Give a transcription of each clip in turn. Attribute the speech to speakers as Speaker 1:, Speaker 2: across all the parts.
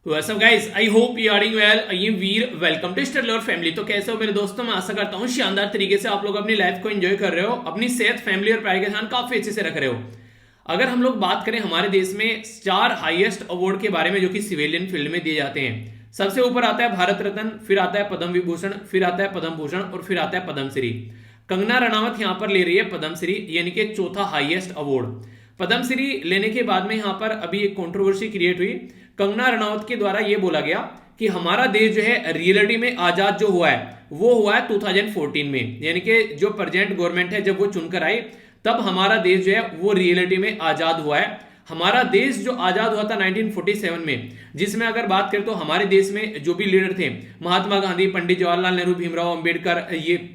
Speaker 1: What's up guys? I hope you are doing well. I am Veer. Welcome to study lover family. तो कैसे हो मेरे दोस्तों? मैं आशा करता हूँ शानदार तरीके से आप लोग अपनी लाइफ को एंजॉय कर रहे हो, अपनी सेहत, फैमिली और पढ़ाई का ध्यान काफी अच्छे से रख रहे हो। अगर हम लोग बात करें हमारे देश में 4 हाईएस्ट अवार्ड के बारे में जो कि सिविलियन फील्ड में दिए जाते हैं, सबसे ऊपर आता है भारत रत्न, फिर आता है पद्म विभूषण, फिर आता है पद्म भूषण और फिर आता है पद्मश्री। कंगना रनावत यहाँ पर ले रही है पद्मश्री, यानी कि चौथा हाईएस्ट अवार्ड। पद्मश्री लेने के बाद में यहाँ पर अभी एक कंट्रोवर्सी क्रिएट हुई। कंगना रनावत के द्वारा ये बोला गया कि हमारा देश जो है रियलिटी में आजाद जो हुआ है वो हुआ है 2014 में, यानी कि जो प्रेजेंट गवर्नमेंट है जब वो चुनकर आई तब हमारा देश जो है वो रियलिटी में आजाद हुआ है। हमारा देश जो आजाद हुआ था 1947 में, जिसमें अगर बात करें तो हमारे देश में जो भी लीडर थे, महात्मा गांधी, पंडित जवाहरलाल नेहरू, भीमराव अंबेडकर, ये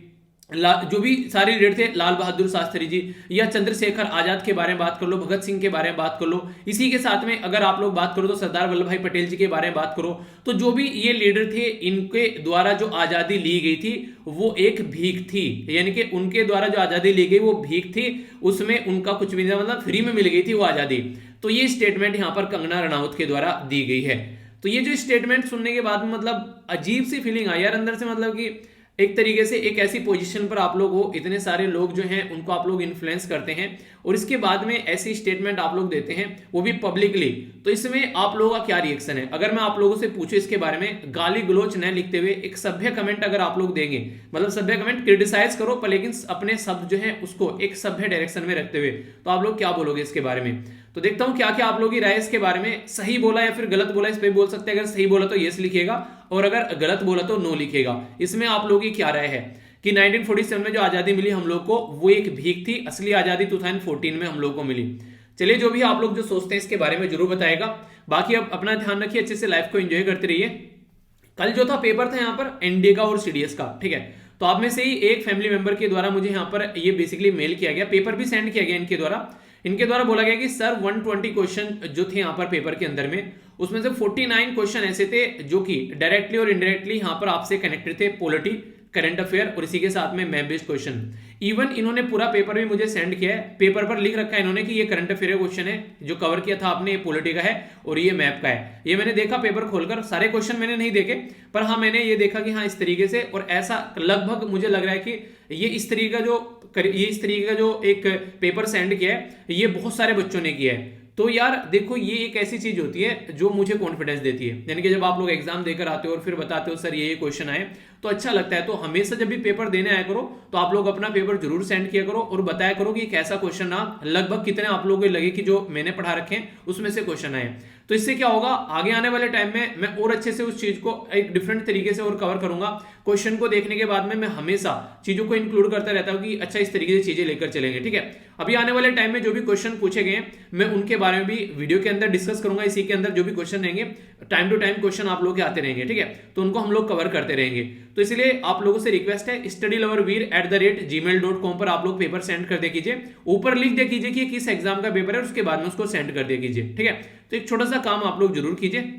Speaker 1: जो भी सारे लीडर थे, लाल बहादुर शास्त्री जी या चंद्रशेखर आजाद के बारे में बात कर लो, भगत सिंह के बारे में बात कर लो, इसी के साथ में अगर आप लोग बात करो तो सरदार वल्लभ भाई पटेल जी के बारे में बात करो, तो जो भी ये लीडर थे इनके द्वारा जो आजादी ली गई थी वो एक भीख थी, यानी कि उनके द्वारा जो आजादी ली गई वो भीख थी, उसमें उनका कुछ भी नहीं, मतलब फ्री में मिल गई थी वो आजादी। तो ये स्टेटमेंट यहाँ पर कंगना रनावत के द्वारा दी गई है। तो ये जो स्टेटमेंट सुनने के बाद में मतलब अजीब सी फीलिंग आई यार अंदर से, मतलब कि एक तरीके से एक ऐसी पोजीशन पर आप लोग हो, इतने सारे लोग जो हैं उनको आप लोग इन्फ्लुएंस करते हैं और इसके बाद में ऐसी स्टेटमेंट आप लोग देते हैं वो भी पब्लिकली। तो इसमें आप लोगों का क्या रिएक्शन है? अगर मैं आप लोगों से पूछूं इसके बारे में, गाली गलोच न लिखते हुए एक सभ्य कमेंट अगर आप लोग देंगे, मतलब सभ्य कमेंट क्रिटिसाइज करो पर लेकिन अपने शब्द जो है उसको एक सभ्य डायरेक्शन में रखते हुए, तो आप लोग क्या बोलोगे इसके बारे में? तो देखता हूं क्या क्या आप लोग की राय इसके बारे में, सही बोला या फिर गलत बोला इस पे बोल सकते हैं। अगर सही बोला तो यस लिखिएगा और अगर गलत बोला तो नो लिखिएगा। इसमें आप लोगों की क्या राय है कि 1947 में जो आजादी मिली हम लोग को वो एक भीख थी, असली आजादी 2014 में हम लोग को मिली। चलिए जो भी आप लोग जो सोचते हैं इसके बारे में जरूर बताएगा। बाकी अब अपना ध्यान रखिए, अच्छे से लाइफ को एंजॉय करते रहिए। कल जो था पेपर था यहाँ पर एनडीए का और सीडीएस का, ठीक है। तो आप में से ही एक फैमिली मेंबर के द्वारा मुझे यहाँ पर ये बेसिकली मेल किया गया, पेपर भी सेंड किया गया इनके द्वारा बोला गया कि सर 120 क्वेश्चन जो थे यहाँ पर पेपर के अंदर में, उसमें से 49 क्वेश्चन ऐसे थे जो कि डायरेक्टली और इनडायरेक्टली यहाँ पर आपसे कनेक्टेड थे, पॉलिटी, करंट अफेयर और इसी के साथ में मैप बेस्ड क्वेश्चन। इवन इन्होंने पूरा पेपर भी मुझे सेंड किया है, पेपर पर लिख रखा है इन्होंने कि ये करंट अफेयर क्वेश्चन है जो कवर किया था आपने, ये पॉलिटी का है और ये मैप का है। ये मैंने देखा पेपर खोलकर, सारे क्वेश्चन मैंने नहीं देखे पर हाँ मैंने ये देखा कि हाँ इस तरीके से, और ऐसा लगभग मुझे लग रहा है कि ये इस तरीके का जो एक पेपर सेंड किया है ये बहुत सारे बच्चों ने किया है। तो यार देखो ये एक ऐसी चीज होती है जो मुझे कॉन्फिडेंस देती है, यानी कि जब आप लोग एग्जाम देकर आते हो और फिर बताते हो सर ये क्वेश्चन आए तो अच्छा लगता है। तो हमेशा जब भी पेपर देने आया करो तो आप लोग अपना पेपर जरूर सेंड किया करो और बताया करो कि कैसा क्वेश्चन रहा, लगभग कितने आप लोगों को लगे कि जो मैंने पढ़ा रखे हैं उसमें से क्वेश्चन आए। तो इससे क्या होगा, आगे आने वाले टाइम में मैं और अच्छे से उस चीज को एक डिफरेंट तरीके से और कवर करूंगा। क्वेश्चन को देखने के बाद में मैं हमेशा चीजों को इंक्लूड करता रहता हूं कि अच्छा इस तरीके से चीजें लेकर चलेंगे, ठीक है। अभी आने वाले टाइम में जो भी क्वेश्चन पूछे गए मैं उनके बारे में भी वीडियो के अंदर डिस्कस करूंगा। इसी के अंदर जो भी क्वेश्चन रहेंगे टाइम टू टाइम क्वेश्चन आप लोग के आते रहेंगे, ठीक है, तो उनको हम लोग कवर करते रहेंगे। तो इसलिए आप लोगों से रिक्वेस्ट है studyloverveer@gmail.com पर आप लोग पेपर सेंड कर दे कीजिए, ऊपर लिख दे कीजिए कि किस एग्जाम का पेपर है, उसके बाद में उसको सेंड कर दे कीजिए, ठीक है। तो एक छोटा सा काम आप लोग जरूर कीजिए,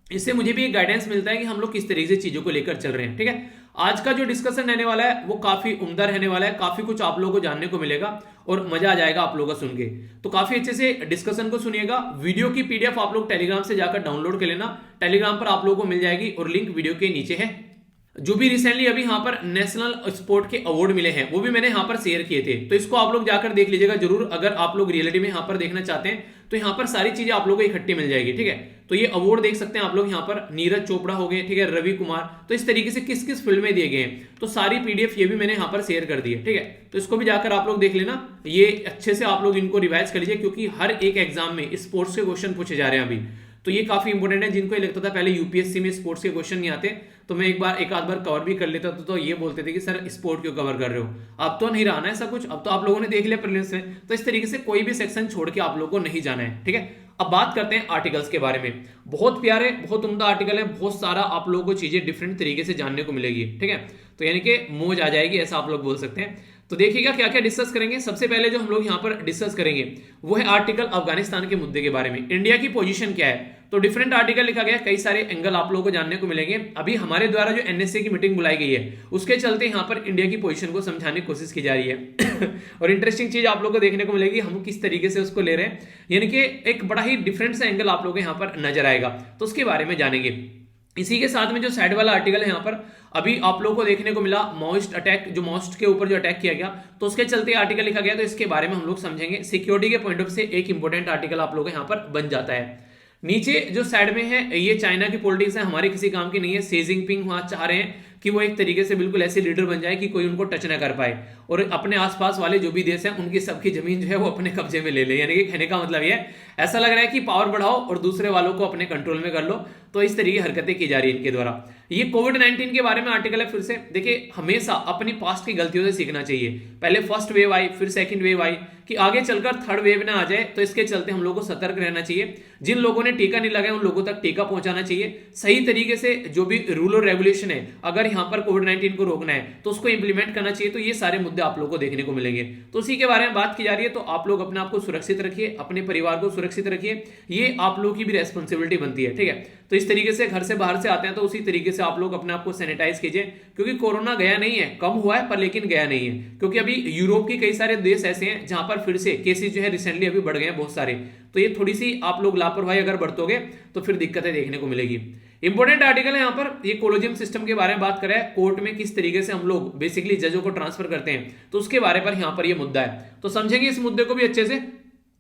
Speaker 1: इससे मुझे भी एक गाइडेंस मिलता है कि हम लोग किस तरीके से चीजों को लेकर चल रहे हैं, ठीक है। आज का जो डिस्कशन रहने वाला है वो काफी उम्दा रहने वाला है, काफी कुछ आप लोगों को जानने को मिलेगा और मजा आ जाएगा आप लोगों को सुन के। तो काफी अच्छे से डिस्कशन को सुनिएगा। वीडियो की पीडीएफ आप लोग टेलीग्राम से जाकर डाउनलोड कर लेना, टेलीग्राम पर आप लोगों को मिल जाएगी और लिंक वीडियो के नीचे है। जो भी रिसेंटली अभी यहाँ पर नेशनल स्पोर्ट के अवार्ड मिले हैं वो भी मैंने यहाँ पर शेयर किए थे, तो इसको आप लोग जाकर देख लीजिएगा जरूर। अगर आप लोग रियलिटी में यहाँ पर देखना चाहते हैं तो यहाँ पर सारी चीजें आप लोगों को इकट्ठी मिल जाएगी, ठीक है। तो ये अवार्ड देख सकते हैं आप लोग यहाँ पर, नीरज चोपड़ा हो गए, ठीक है, रवि कुमार, तो इस तरीके से किस किस फील्ड में दिए गए हैं तो सारी पीडीएफ ये भी मैंने यहाँ पर शेयर कर दी है, ठीक है। तो इसको भी जाकर आप लोग देख लेना, ये अच्छे से आप लोग इनको रिवाइज कर लीजिए क्योंकि हर एक एग्जाम में स्पोर्ट्स के क्वेश्चन पूछे जा रहे हैं अभी। तो ये काफी इंपॉर्टेंट है। जिनको ये लगता था पहले यूपीएससी में स्पोर्ट्स के क्वेश्चन नहीं आते तो मैं एक आध बार कवर भी कर लेता तो ये बोलते थे कि सर स्पोर्ट क्यों कवर कर रहे हो। अब तो नहीं रहा ना ऐसा कुछ, अब तो आप लोगों ने देख लिया प्रीलिम्स में, तो इस तरीके से कोई भी सेक्शन छोड़ के आप लोगों को नहीं जाना है, ठीक है। अब बात करते हैं आर्टिकल्स के बारे में। बहुत प्यारे, बहुत उम्दा आर्टिकल है, बहुत सारा आप लोगों को चीजें डिफरेंट तरीके से जानने को मिलेगी, ठीक है। तो यानी कि मौज आ जाएगी ऐसा आप लोग बोल सकते हैं। तो देखिएगा क्या क्या डिस्कस करेंगे। सबसे पहले जो हम लोग यहाँ पर डिस्कस करेंगे वो है आर्टिकल अफगानिस्तान के मुद्दे के बारे में, इंडिया की पोजीशन क्या है। तो डिफरेंट आर्टिकल लिखा गया, कई सारे एंगल आप लोगों को जानने को मिलेंगे। अभी हमारे द्वारा जो एनएसए की मीटिंग बुलाई गई है उसके चलते यहाँ पर इंडिया की पोजीशन को समझाने की कोशिश की जा रही है और इंटरेस्टिंग चीज आप लोगों को देखने को मिलेगी, हम किस तरीके से उसको ले रहे हैं, यानी कि एक बड़ा ही डिफरेंट सा एंगल आप लोगों को यहाँ पर नजर आएगा, तो उसके बारे में जानेंगे। इसी के साथ में जो साइड वाला आर्टिकल है यहाँ पर अभी आप लोगों को देखने को मिला, माओइस्ट अटैक, जो माओइस्ट के ऊपर जो अटैक किया गया तो उसके चलते आर्टिकल लिखा गया, तो इसके बारे में हम लोग समझेंगे। सिक्योरिटी के पॉइंट ऑफ से एक इंपॉर्टेंट आर्टिकल आप लोगों को यहाँ पर बन जाता है। नीचे जो साइड में है ये चाइना की पॉलिटिक्स है, हमारे किसी काम की नहीं है। शी जिनपिंग वहां चाह रहे हैं कि वो एक तरीके से बिल्कुल ऐसे लीडर बन जाए कि कोई उनको टच ना कर पाए और अपने आसपास वाले जो भी देश हैं उनकी सबकी जमीन जो है वो अपने कब्जे में ले ले। यानी कि कहने का मतलब ये है, ऐसा लग रहा है कि पावर बढ़ाओ और दूसरे वालों को अपने कंट्रोल में कर लो, तो इस तरीके की हरकतें की जा रही है इनके द्वारा। ये कोविड-19 के बारे में आर्टिकल है। फिर से देखिए, हमेशा अपनी पास्ट की गलतियों से सीखना चाहिए। पहले फर्स्ट वेव आई, फिर सेकंड वेव आई, कि आगे चलकर थर्ड वेव ना आ जाए, तो इसके चलते हम लोगों को सतर्क रहना चाहिए। जिन लोगों ने टीका नहीं लगाया उन लोगों तक टीका पहुंचाना चाहिए। सही तरीके से जो भी रूल और रेगुलेशन है, अगर यहाँ पर कोविड-19 को रोकना है तो उसको इंप्लीमेंट करना चाहिए। तो ये सारे मुद्दे आप लोगों को देखने को मिलेंगे, तो उसी के बारे में बात की जा रही है। तो आप लोग अपने आप को सुरक्षित रखिए, अपने परिवार को सुरक्षित रखिए, ये आप लोगों की भी रेस्पॉन्सिबिलिटी बनती है, ठीक है। तो इस तरीके से घर से बाहर से आते हैं तो उसी तरीके से आप लोग अपने आप को सैनिटाइज कीजिए, क्योंकि कोरोना गया नहीं है, कम हुआ है पर लेकिन गया नहीं है। क्योंकि अभी यूरोप के कई सारे देश ऐसे हैं जहां पर फिर से केसेस जो है रिसेंटली अभी बढ़ गए हैं बहुत सारे। तो ये थोड़ी सी आप लोग लापरवाही अगर बरतोगे तो फिर दिक्कतें देखने को मिलेगी। इंपॉर्टेंट आर्टिकल है यहाँ पर, ये कोलोजियम सिस्टम के बारे में बात कर रहा है। कोर्ट में किस तरीके से हम लोग बेसिकली जजों को ट्रांसफर करते हैं, तो उसके बारे पर यहाँ पर ये मुद्दा है। तो समझेंगे इस मुद्दे को भी अच्छे से,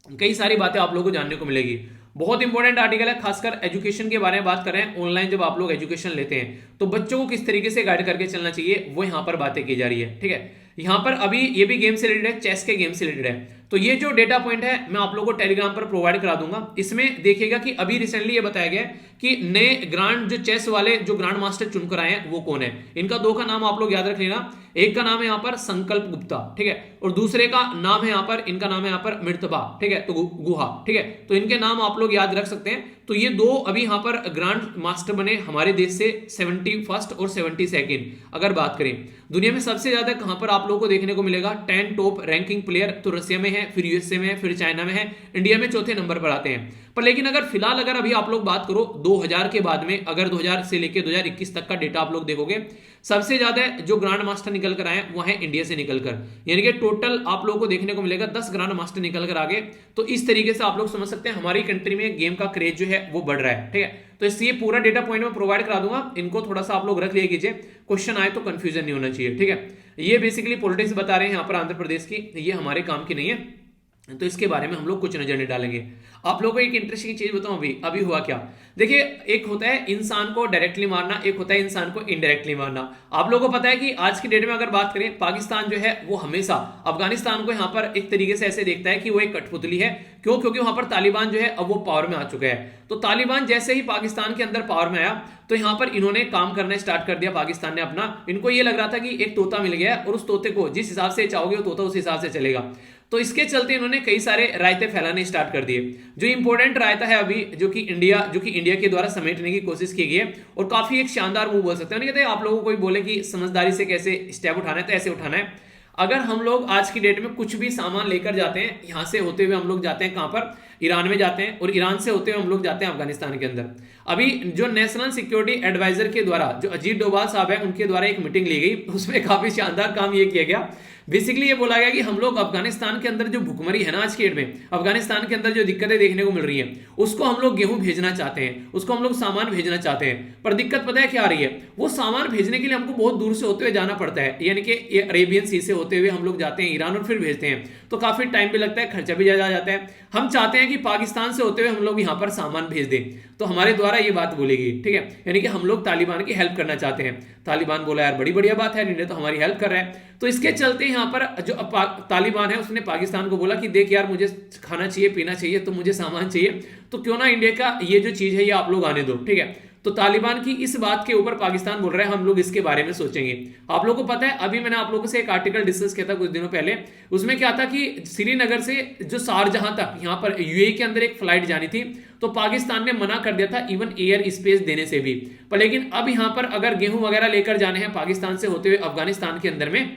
Speaker 1: कई सारी बातें आप लोगों को जानने को मिलेगी। बहुत इंपॉर्टेंट आर्टिकल है, खासकर एजुकेशन के बारे में बात कर रहे हैं। ऑनलाइन जब आप लोग एजुकेशन लेते हैं तो बच्चों को किस तरीके से गाइड करके चलना चाहिए, वो यहाँ पर बातें की जा रही है, ठीक है। यहाँ पर अभी ये भी गेम से रिलेटेड है, चेस के गेम से रिलेटेड है। तो ये जो डेटा पॉइंट है मैं आप लोगों को टेलीग्राम पर प्रोवाइड करा दूंगा। इसमें देखिएगा कि अभी रिसेंटली ये बताया गया है कि नए ग्रांड जो चेस वाले जो ग्रांड मास्टर चुनकर आए हैं वो कौन है। इनका दो का नाम आप लोग याद रख लेना, एक का नाम है यहाँ पर संकल्प गुप्ता, ठीक है, और दूसरे का नाम है यहाँ पर, इनका नाम है यहाँ पर मिर्तबा, ठीक है, तो गुहा, ठीक है। तो इनके नाम आप लोग याद रख सकते हैं। तो ये दो अभी यहाँ पर ग्रांड मास्टर बने हमारे देश से, 71st और 72nd। अगर बात करें दुनिया में सबसे ज्यादा कहां पर आप लोगों को देखने को मिलेगा, 10 टॉप रैंकिंग प्लेयर तो रशिया में है, फिर यूएसए में है, फिर चाइना में है, इंडिया में चौथे नंबर पर आते हैं। पर लेकिन अगर फिलहाल अगर अभी आप लोग बात करो 2000 के बाद में, अगर 2000 से लेकर 2021 तक का डेटा आप लोग देखोगे, सबसे ज्यादा जो ग्रांड मास्टर निकल कर आए वो है इंडिया से निकलकर, यानी कि टोटल आप लोगों को देखने को मिलेगा 10 ग्रांड मास्टर निकल कर आगे। तो इस तरीके से आप लोग समझ सकते हैं हमारी कंट्री में गेम का क्रेज जो है वो बढ़ रहा है, ठीक है। तो इसलिए पूरा डेटा पॉइंट में प्रोवाइड करा दूंगा, इनको थोड़ा सा आप लोग रख लिया कीजिए, क्वेश्चन आए तो कंफ्यूजन नहीं होना चाहिए, ठीक है। ये बेसिकली पॉलिटिक्स बता रहे हैं यहाँ पर आंध्र प्रदेश की, ये हमारे काम की नहीं है, तो इसके बारे में हम लोग कुछ नजर नहीं डालेंगे। आप लोगों को एक इंटरेस्टिंग चीज बताऊं, अभी हुआ क्या। देखिए, एक होता है इंसान को डायरेक्टली मारना, एक होता है इंसान को इनडायरेक्टली मारना। आप लोगों को पता है कि आज की डेट में अगर बात करें, पाकिस्तान जो है वो हमेशा अफगानिस्तान को यहाँ पर एक तरीके से ऐसे देखता है कि वो एक कठपुतली है। क्यों? क्योंकि वहां पर तालिबान जो है अब वो पावर में आ चुका है। तो तालिबान जैसे ही पाकिस्तान के अंदर पावर में आया तो यहाँ पर इन्होंने काम करना स्टार्ट कर दिया पाकिस्तान ने अपना। इनको ये लग रहा था कि एक तोता मिल गया और उस तोते को जिस हिसाब से चाहोगे वो तोता उस हिसाब से चलेगा। तो इसके चलते इन्होंने कई सारे रायते फैलाने स्टार्ट कर दिए। जो इंपॉर्टेंट रायता है अभी जो कि इंडिया के द्वारा समेटने की कोशिश की गई है, और काफी एक शानदार मूव बोल सकते हैं। कहते हैं आप लोगों को कोई बोले कि समझदारी से कैसे स्टेप उठाना है, तो ऐसे उठाना है। अगर हम लोग आज की डेट में कुछ भी सामान लेकर जाते हैं, यहां से होते हुए हम लोग जाते हैं कहां पर, ईरान में जाते हैं, और ईरान से होते हुए हम लोग जाते हैं अफगानिस्तान के अंदर। अभी जो नेशनल सिक्योरिटी एडवाइजर के द्वारा जो अजीत डोभाल साहब है उनके द्वारा एक मीटिंग ली गई, उसमें काफी शानदार काम ये किया गया। बेसिकली ये बोला गया कि हम लोग अफगानिस्तान के अंदर जो भुखमरी है ना आज की डेट में, अफगानिस्तान के अंदर जो दिक्कतें देखने को मिल रही हैं, उसको हम लोग गेहूं भेजना चाहते हैं, उसको हम लोग सामान भेजना चाहते हैं। पर दिक्कत पता है क्या आ रही है, वो सामान भेजने के लिए हमको बहुत दूर से होते हुए जाना पड़ता है, यानी कि ये अरेबियन सी से होते हुए हम लोग जाते हैं ईरान और फिर भेजते हैं। तो काफी टाइम भी लगता है, खर्चा भी ज्यादा जाता है। हम चाहते हैं कि पाकिस्तान से होते हुए हम लोग यहाँ पर सामान भेज दें, तो हमारे द्वारा ये बात बोली गई, ठीक है। यानी कि हम लोग तालिबान की हेल्प करना चाहते हैं। तालिबान बोला यार बड़ी बढ़िया बात है, इंडिया तो हमारी हेल्प कर रहा है। तो इसके चलते यहाँ पर जो तालिबान है उसने पाकिस्तान को बोला कि देख यार मुझे खाना चाहिए, पीना चाहिए, तो मुझे सामान चाहिए, तो क्यों ना इंडिया का ये जो चीज है ये आप लोग आने दो, ठीक है। तो तालिबान की इस बात के ऊपर पाकिस्तान बोल रहा है हम लोग इसके बारे में सोचेंगे। आप लोगों को पता है, अभी मैंने आप लोगों से एक आर्टिकल डिस्कस किया था कुछ दिनों पहले, उसमें क्या था कि श्रीनगर से जो शारजहां तक यहाँ पर यूएई के अंदर एक फ्लाइट जानी थी, तो पाकिस्तान ने मना कर दिया था इवन एयर स्पेस देने से भी। पर लेकिन अब यहाँ पर अगर गेहूं वगैरह लेकर जाने हैं पाकिस्तान से होते हुए अफगानिस्तान के अंदर में,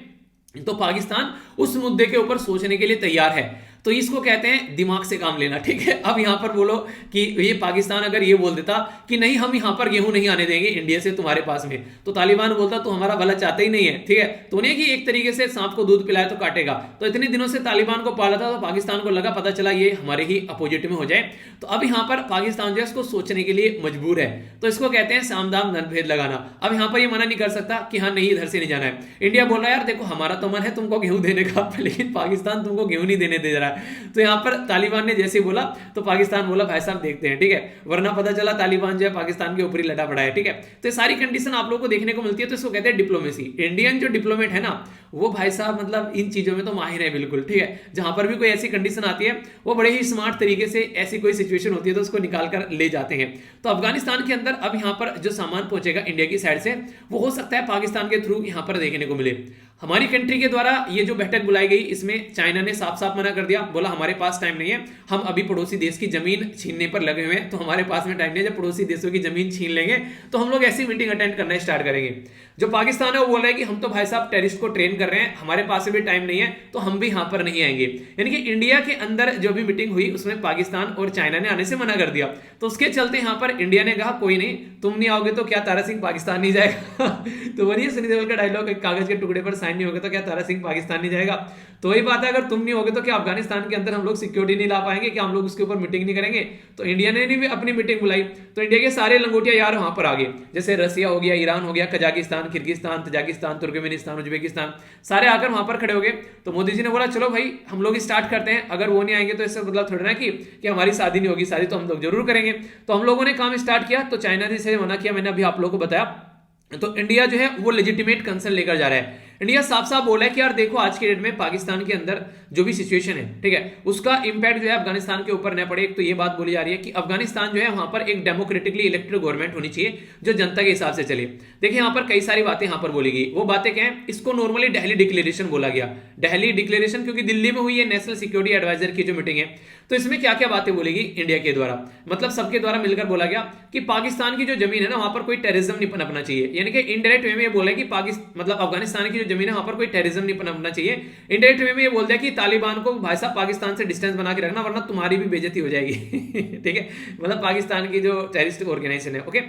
Speaker 1: तो पाकिस्तान उस मुद्दे के ऊपर सोचने के लिए तैयार है। तो इसको कहते हैं दिमाग से काम लेना, ठीक है। अब यहां पर बोलो कि ये पाकिस्तान अगर ये बोल देता कि नहीं हम यहां पर गेहूं नहीं आने देंगे इंडिया से तुम्हारे पास में, तो तालिबान बोलता तो हमारा भला चाहता ही नहीं है, ठीक है। तो उन्हें कि एक तरीके से सांप को दूध पिलाए तो काटेगा, तो इतने दिनों से तालिबान को पाला था, तो पाकिस्तान को लगा पता चला ये हमारे ही अपोजिट में हो जाए, तो अब यहां पर पाकिस्तान जो है इसको सोचने के लिए मजबूर है। तो इसको कहते हैं साम दाम दंड भेद लगाना। अब यहां पर ये मना नहीं कर सकता कि हाँ नहीं इधर से नहीं जाना है। इंडिया बोल रहा है यार देखो हमारा तो मन है तुमको गेहूं देने का, लेकिन पाकिस्तान तुमको गेहूं नहीं देने दे रहा है। तो यहां पर तालिबान ने जैसे बोला तो पाकिस्तान बोला भाई साहब देखते हैं, ठीक है, वरना पता चला तालिबान जो है पाकिस्तान के ऊपर ही लड़ा पड़ा है, ठीक है। तो सारी कंडीशन आप लोगों को देखने को मिलती है, तो इसको कहते हैं डिप्लोमेसी। इंडियन जो डिप्लोमेट है ना वो भाई साहब मतलब इन चीजों में तो माहिर है बिल्कुल, ठीक है। जहां पर भी कोई ऐसी कंडीशन आती है वो बड़े ही स्मार्ट तरीके से ऐसी कोई सिचुएशन होती है तो उसको निकाल कर ले जाते हैं। तो अफगानिस्तान के अंदर अब यहां पर जो सामान पहुंचेगा इंडिया की साइड से वो हो सकता है पाकिस्तान के थ्रू यहां पर देखने को मिले। हमारी कंट्री के द्वारा ये जो बैठक बुलाई गई इसमें चाइना ने साफ साफ मना कर दिया, बोला हमारे पास टाइम नहीं है, हम अभी पड़ोसी देश की जमीन छीनने पर लगे हुए हैं, तो हमारे पास में टाइम नहीं है, जब पड़ोसी देशों की जमीन छीन लेंगे तो हम लोग ऐसी मीटिंग अटेंड करना स्टार्ट करेंगे। जो पाकिस्तान है वो बोल रहा है कि हम तो भाई साहब टेररिस्ट को ट्रेन कर रहे हैं, हमारे पास भी टाइम नहीं है, तो हम भी यहां पर नहीं आएंगे। यानी कि इंडिया के अंदर जो भी मीटिंग हुई उसमें पाकिस्तान और चाइना ने आने से मना कर दिया। तो उसके चलते यहां पर इंडिया ने कहा कोई नहीं, तुम नहीं आओगे तो क्या तारा सिंह पाकिस्तान नहीं जाएगा। तो वही सनी देओल का डायलॉग, कागज के टुकड़े पर साइन नहीं होगा तो क्या तारा सिंह पाकिस्तान नहीं जाएगा। तो वही बात है, अगर तुम नहीं होगे तो क्या अफगानिस्तान के अंदर हम लोग सिक्योरिटी नहीं ला पाएंगे, क्या हम लोग उसके ऊपर मीटिंग नहीं करेंगे। तो इंडिया ने भी अपनी मीटिंग बुलाई, तो इंडिया के सारे लंगोटिया यार वहां पर आ गए, जैसे रसिया हो गया, ईरान हो गया, Kazakhstan, Kyrgyzstan, Tajikistan, Turkmenistan, Uzbekistan, सारे आकर वहां पर खड़े हो गए। तो मोदी जी ने बोला चलो भाई हम लोग स्टार्ट करते हैं, अगर वो नहीं आएंगे तो इससे मतलब थोड़ा ना कि हमारी शादी नहीं होगी, शादी तो हम लोग जरूर करेंगे। तो हम लोगों ने काम स्टार्ट किया, तो चाइना ने इसे मना किया, मैंने अभी आप लोगों को बताया। तो इंडिया जो है वो लेजिटिमेट कंसर्न लेकर जा रहा है। इंडिया साफ साफ बोला है कि यार देखो आज के डेट में पाकिस्तान के अंदर जो भी सिचुएशन है, ठीक है, उसका इंपैक्ट जो है अफगानिस्तान के ऊपर न पड़े। एक तो ये बात बोली जा रही है कि अफगानिस्तान जो है वहां पर एक डेमोक्रेटिकली इलेक्टेड गवर्नमेंट होनी चाहिए जो जनता के हिसाब से चले। देखिए यहाँ पर कई सारी बातें यहाँ पर बोली गई, वो बातें क्या है, इसको नॉर्मली दिल्ली डिक्लेरेशन बोला गया। दिल्ली डिक्लेरेशन क्योंकि दिल्ली में हुई है नेशनल सिक्योरिटी एडवाइजर की जो मीटिंग है, तो इसमें क्या क्या बातें बोलेगी इंडिया के द्वारा, मतलब सबके द्वारा मिलकर बोला गया कि पाकिस्तान की जो जमीन है ना वहां पर कोई टेररिज्म नहीं पनपना चाहिए। यानी कि इनडायरेक्ट वे में ये बोला है कि पाकिस्तान मतलब अफगानिस्तान की जो जमीन है वहां पर कोई टेररिज्म नहीं पनपना चाहिए। इनडायरेक्ट वे में ये बोलता है कि तालिबान को भाई साहब पाकिस्तान से डिस्टेंस बना के रखना, वरना तुम्हारी भी बेइज्जती हो जाएगी। ठीक है, मतलब पाकिस्तान की जो टेररिस्ट ऑर्गेनाइजेशन है। ओके,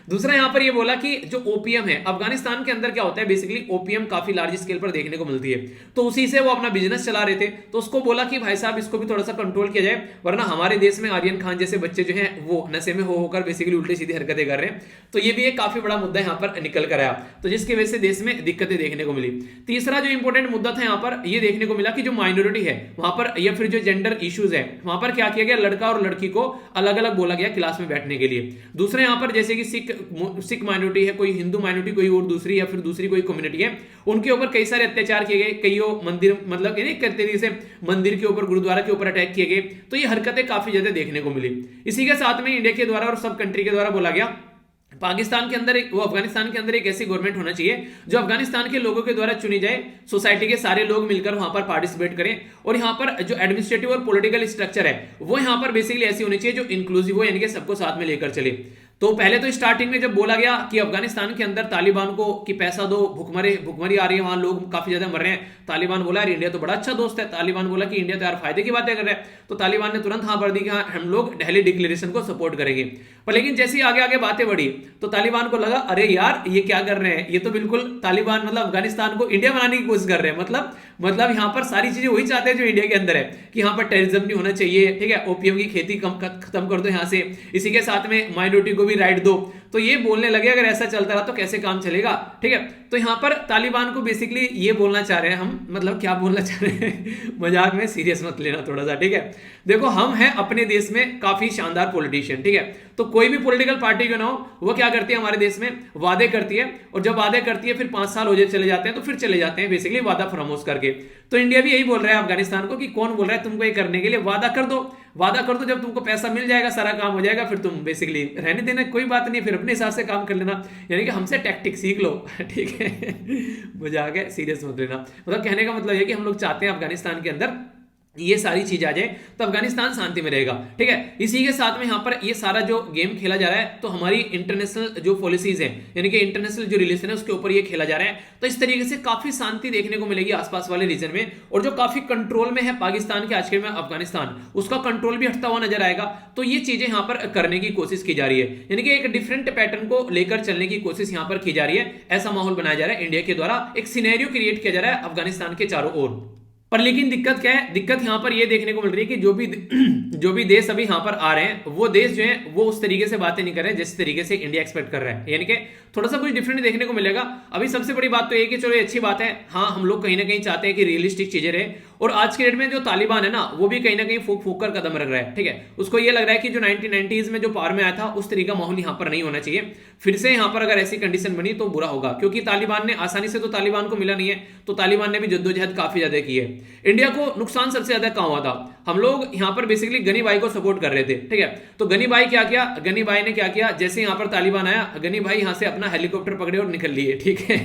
Speaker 1: दूसरा यहां पर ये बोला कि जो ओपीएम है अफगानिस्तान के अंदर क्या होता है, बेसिकली ओपीएम काफी लार्ज स्केल पर देखने को मिलती है, तो उसी से वो अपना बिजनेस चला रहे थे। तो उसको बोला कि भाई साहब इसको भी थोड़ा सा कंट्रोल किया जाए, वरना हमारे देश में आर्यन खान जैसे बच्चे जो हैं वो नशे में होकर बेसिकली उल्टी सीधी हरकतें कर रहे हैं। तो ये भी एक काफी बड़ा मुद्दा यहां पर निकल कर आया, तो जिसकी वजह से देश में दिक्कतें देखने को मिली। तीसरा जो इंपॉर्टेंट मुद्दा था यहां पर ये देखने को मिला कि जो माइनॉरिटी है वहां पर या फिर जो जेंडर इश्यूज है वहां पर क्या किया गया, लड़का और लड़की को अलग अलग बोला गया क्लास में बैठने के लिए। दूसरा यहां पर जैसे कि सिख माइनॉरिटी है, कोई हिंदू माइनॉरिटी, कोई और दूसरी या फिर दूसरी कोई कम्युनिटी है, उनके ऊपर कई सारे अत्याचार किए गए, कई मंदिर मतलब करते जैसे मंदिर के ऊपर, गुरुद्वारा के ऊपर अटैक किए गए। तो ये हरकतें काफी ज्यादा देखने को मिली। इसी के साथ में इंडिया के द्वारा और सब कंट्री के द्वारा बोला गया पाकिस्तान के अंदर वो अफगानिस्तान के अंदर एक ऐसी गवर्नमेंट होना चाहिए जो अफगानिस्तान के लोगों के द्वारा चुनी जाए, सोसाइटी के सारे लोग मिलकर वहां पर पार्टिसिपेट करें, और यहां पर जो एडमिनिस्ट्रेटिव और पॉलिटिकल स्ट्रक्चर है वो यहां पर बेसिकली ऐसी होनी चाहिए जो इंक्लूसिव हो, यानी कि सबको साथ में लेकर चले। तो पहले तो स्टार्टिंग में जब बोला गया कि अफगानिस्तान के अंदर तालिबान को कि पैसा दो, भुखमरी आ रही है, वहां लोग काफी ज्यादा मर रहे हैं, तालिबान बोला यार इंडिया तो बड़ा अच्छा दोस्त है, तालिबान बोला कि इंडिया तो यार फायदे की बातें कर रहा है, तो तालिबान ने तुरंत हाँ भर दी कि हाँ हम लोग दिल्ली डिक्लेरेशन को सपोर्ट करेंगे। पर लेकिन जैसे ही आगे आगे बातें बढ़ी तो तालिबान को लगा अरे यार ये क्या कर रहे हैं, ये तो बिल्कुल तालिबान मतलब अफगानिस्तान को इंडिया बनाने की कोशिश कर रहे हैं, मतलब यहाँ पर सारी चीजें वही चाहते हैं जो इंडिया के अंदर है कि यहाँ पर टेररिज्म नहीं होना चाहिए, ठीक है, ओपीएम की खेती खत्म कर दो यहाँ से, इसी के साथ में माइनॉरिटी को भी राइट दो। तो ये बोलने लगे अगर ऐसा चलता रहा तो कैसे काम चलेगा, ठीक है। तो यहाँ पर तालिबान को बेसिकली ये बोलना चाह रहे हैं हम, मतलब क्या बोलना चाह रहे हैं, मजाक में सीरियस मत लेना थोड़ा सा, ठीक है। देखो हम हैं अपने देश में काफी शानदार पॉलिटिशियन, ठीक है, तो कोई भी पॉलिटिकल पार्टी क्यों ना हो वो क्या करती है हमारे देश में वादे करती है, और जब वादे करती है फिर 5 साल हो जाए चले जाते हैं तो फिर चले जाते हैं बेसिकली वादा फरामोश करके। तो इंडिया भी यही बोल रहा है अफगानिस्तान को कि कौन बोल रहा है तुमको ये करने के लिए, वादा कर दो, जब तुमको पैसा मिल जाएगा सारा काम हो जाएगा, फिर तुम बेसिकली रहने देना, कोई बात नहीं, फिर अपने हिसाब से काम कर लेना, यानी कि हमसे टैक्टिक सीख लो, ठीक है। मजाक है, सीरियस मत लेना। मतलब कहने का मतलब है कि हम लोग चाहते हैं अफगानिस्तान के अंदर ये सारी चीज आ जाए तो अफगानिस्तान शांति में रहेगा। ठीक है, इसी के साथ में यहाँ पर ये सारा जो गेम खेला जा रहा है तो हमारी इंटरनेशनल जो पॉलिसीज है यानी कि इंटरनेशनल जो रिलेशन है उसके ऊपर ये खेला जा रहा है। तो इस तरीके से काफी शांति देखने को मिलेगी आसपास वाले रीजन में, और जो काफी कंट्रोल में है पाकिस्तान के आज के में अफगानिस्तान, उसका कंट्रोल भी हटता हुआ नजर आएगा। तो ये चीजें यहाँ पर करने की कोशिश की जा रही है, यानी कि एक डिफरेंट पैटर्न को लेकर चलने की कोशिश यहाँ पर की जा रही है। ऐसा माहौल बनाया जा रहा है इंडिया के द्वारा, एक सिनेरियो क्रिएट किया जा रहा है अफगानिस्तान के चारों ओर। पर लेकिन दिक्कत क्या है, दिक्कत यहां पर यह देखने को मिल रही है कि जो भी देश अभी यहां पर आ रहे हैं वो देश जो है वो उस तरीके से बातें नहीं कर रहे हैं जिस तरीके से इंडिया एक्सपेक्ट कर रहा है, यानी कि थोड़ा सा कुछ डिफरेंट देखने को मिलेगा। अभी सबसे बड़ी बात तो ये कि चलो ये अच्छी बात है, हाँ हम लोग कहीं ना कहीं चाहते हैं कि रियलिस्टिक चीजें रहे, और आज के डेट में जो तालिबान है ना वो भी कहीं ना कहीं फूक फूक कर कदम रख रहा है। ठीक है, उसको ये लग रहा है कि जो 1990s में जो पावर में आया था उस तरीका माहौल यहां पर नहीं होना चाहिए, फिर से यहां पर अगर ऐसी कंडीशन बनी तो बुरा होगा, क्योंकि तालिबान ने आसानी से तो तालिबान को मिला नहीं है, तो तालिबान ने भी जद्दोजहद काफी ज्यादा की है। इंडिया को नुकसान सबसे ज्यादा कहां हुआ था, हम लोग यहां पर बेसिकली गनी भाई को सपोर्ट कर रहे थे। ठीक है, तो गनी भाई क्या किया, गनी भाई ने क्या किया, जैसे यहां पर तालिबान आया गनी भाई यहां से अपना हेलीकॉप्टर पकड़े और निकल लिए। ठीक है,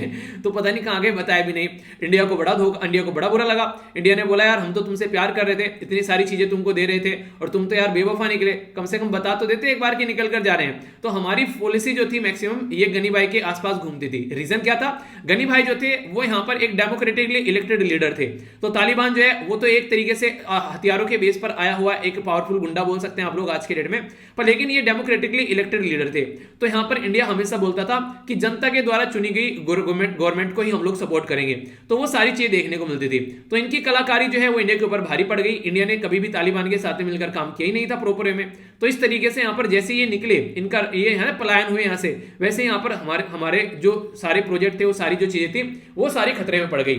Speaker 1: तो पता नहीं कहां गए, बताया भी नहीं। इंडिया को बड़ा बुरा लगा। इंडिया ने बोला यार हम तो तुमसे प्यार कर रहे थे, इतनी सारी चीजें तुमको दे रहे थे और तुम तो यार बेवफा निकले, कम से कम बता तो देते एक बार की निकल कर जा रहे हैं। तो हमारी पॉलिसी जो थी मैक्सिमम ये गनी भाई के आसपास घूमती थी। रीजन क्या था, गनी भाई जो थे वो यहां पर एक डेमोक्रेटिकली इलेक्टेड लीडर थे, तो तालिबान जो है वो तो एक तरीके से हथियारों के बेस पर आया हुआ एक पावरफुल गुंडा बोल सकते हैं आप लोग आज के डेट में, पर लेकिन ये डेमोक्रेटिकली इलेक्टेड लीडर थे। तो यहां पर इंडिया हमेशा बोलता था कि जनता के द्वारा चुनी गई गवर्नमेंट को ही हम लोग सपोर्ट करेंगे, तो वो सारी चीजें देखने को मिलती थी। तो इनकी कलाकारी जो है वो इंडिया के ऊपर भारी पड़ गई। इंडिया ने कभी भी तालिबान के साथ मिलकर काम किया ही नहीं था प्रॉपर वे में। तो इस तरीके से यहां पर जैसे ये निकले, इनका ये है पलायन हुए यहां से, वैसे यहां पर हमारे जो सारे प्रोजेक्ट थे वो सारी जो चीजें थी वो सारी खतरे में पड़ गई।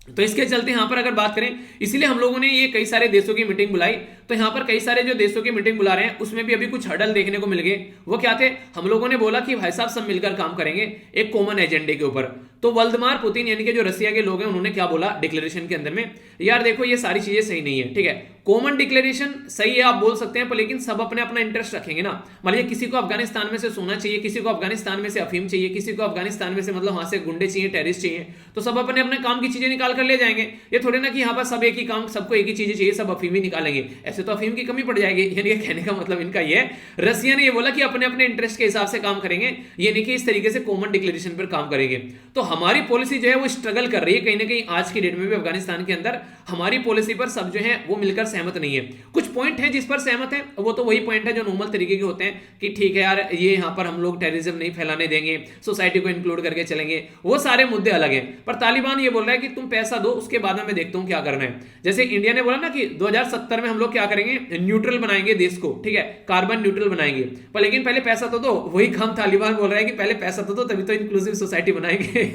Speaker 1: तो इसके चलते यहां पर अगर बात करें, इसलिए हम लोगों ने ये कई सारे देशों की मीटिंग बुलाई। तो यहां पर कई सारे जो देशों की मीटिंग बुला रहे हैं उसमें भी अभी कुछ हर्डल देखने को मिल गए। वो क्या थे, हम लोगों ने बोला कि भाई साहब सब मिलकर काम करेंगे एक कॉमन एजेंडे के ऊपर। तो व्लादिमीर पुतिन यानी कि जो रसिया के लोग हैं उन्होंने क्या बोला डिक्लेरेशन के अंदर में, यार देखो ये सारी चीजें सही नहीं है। ठीक है, कॉमन डिक्लेरेशन सही है आप बोल सकते हैं, पर लेकिन सब अपने अपना इंटरेस्ट रखेंगे ना। मान लीजिए किसी को अफगानिस्तान में से सोना चाहिए, किसी को अफगानिस्तान में से अफीम चाहिए, किसी को अफगानिस्तान में से मतलब वहां से गुंडे चाहिए, टेररिस्ट चाहिए, तो सब अपने अपने काम की चीजें निकाल कर ले जाएंगे। ये थोड़े ना कि यहाँ पर सब एक ही काम, सबको एक ही चीजें चाहिए, सब अफीम ही निकालेंगे, ऐसे तो अफीम की कमी पड़ जाएगी। यानी कहने का मतलब इनका ये है, रसिया ने ये बोला कि अपने अपने इंटरेस्ट के हिसाब से काम करेंगे, ये नहीं कि इस तरीके से कॉमन डिक्लेरेशन पर काम करेंगे। तो हमारी पॉलिसी जो है वो स्ट्रगल कर रही है कहीं ना कहीं आज की डेट में भी अफगानिस्तान के अंदर। हमारी पॉलिसी पर सब जो है वो मिलकर सहमत नहीं है। कुछ पॉइंट है जिस पर सहमत है, वो तो वही पॉइंट है जो नॉर्मल तरीके के होते हैं कि ठीक है यार ये यहाँ पर हम लोग टेररिज्म नहीं फैलाने देंगे, सोसाइटी को इंक्लूड करके चलेंगे, वो सारे मुद्दे अलग हैं। पर तालिबान ये बोल रहा है कि तुम पैसा दो, उसके बाद में मैं देखता हूं क्या करना है। जैसे इंडिया ने बोला ना कि 2070 में हम लोग क्या करेंगे, न्यूट्रल बनाएंगे देश को। ठीक है, कार्बन न्यूट्रल बनाएंगे, पर लेकिन पहले पैसा तो दो। वही काम तालिबान बोल रहा है कि पहले पैसा तो दो, तभी तो इंक्लूसिव सोसाइटी बनाएंगे।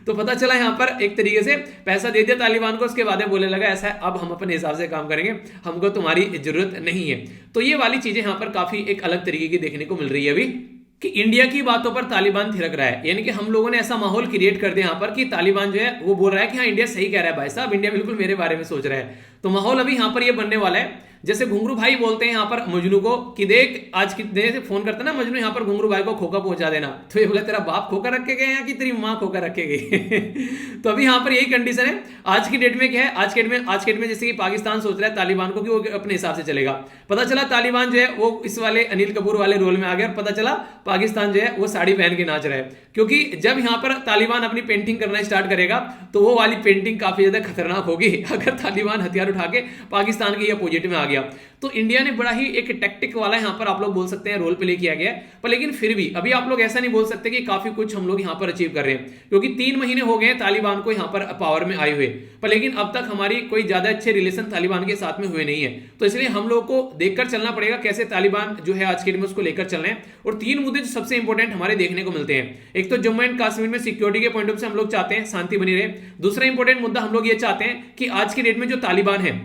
Speaker 1: तो पता चला यहाँ पर एक तरीके से पैसा दे दिया तालिबान को, उसके बाद बोलने लगा ऐसा है अब हम अपने हिसाब से काम करेंगे, हमको तुम्हारी जरूरत नहीं है। तो ये वाली चीजें यहाँ पर काफी एक अलग तरीके की देखने को मिल रही है अभी, कि इंडिया की बातों पर तालिबान थिरक रहा है। यानी कि हम लोगों ने ऐसा माहौल क्रिएट कर दिया यहाँ पर कि तालिबान जो है वो बोल रहा है कि हाँ इंडिया सही कह रहा है भाई साहब, इंडिया बिल्कुल मेरे बारे में सोच रहा है। तो माहौल अभी यहाँ पर ये बनने वाला है। जैसे घुंगरू भाई बोलते हैं यहाँ पर मजनू को कि देख आज कितने से फोन करता ना मजनू यहाँ पर घुंगरू भाई को खोखा पहुंचा देना, तो ये बोला तेरा बाप खोखा रख के गए या कि तेरी माँ खोखा रख के गई। तो अभी यहाँ पर यही कंडीशन है आज की डेट में। क्या है आज के डेट में जैसे कि पाकिस्तान सोच रहा है तालिबान को कि वो अपने हिसाब से चलेगा। पता चला तालिबान जो है वो इस वाले अनिल कपूर वाले रोल में आ गया, और पता चला पाकिस्तान जो है वो साड़ी पहन के नाच रहा है। क्योंकि जब यहाँ पर तालिबान अपनी पेंटिंग करना स्टार्ट करेगा तो वो वाली पेंटिंग काफी ज्यादा खतरनाक होगी अगर तालिबान हथियार उठा के पाकिस्तान के अपोजिट में आ गया। तो इंडिया ने बड़ा ही एक टैक्टिक वाला यहाँ पर आप लोग बोल सकते हैं रोल प्ले किया गया है। पर लेकिन फिर भी अभी आप लोग ऐसा नहीं बोल सकते कि काफी कुछ हम लोग यहाँ पर अचीव कर रहे हैं, क्योंकि 3 महीने हो गए तालिबान को यहाँ पर पावर में आए हुए, पर लेकिन अब तक हमारी कोई ज्यादा अच्छे रिलेशन तालिबान के साथ में हुए नहीं है। तो इसलिए हम लोग को देखकर चलना पड़ेगा कैसे तालिबान जो है आज के दिन में उसको लेकर चल रहे हैं। और 3 मुद्दे जो सबसे इंपॉर्टेंट हमारे देखने को मिलते हैं, एक तो जम्मू एंड कश्मीर में सिक्योरिटी के पॉइंट ऑफ से हम लोग चाहते हैं शांति बनी रहे। दूसरा इंपॉर्टेंट मुद्दा हम लोग ये चाहते हैं कि आज की डेट में जो तालिबान है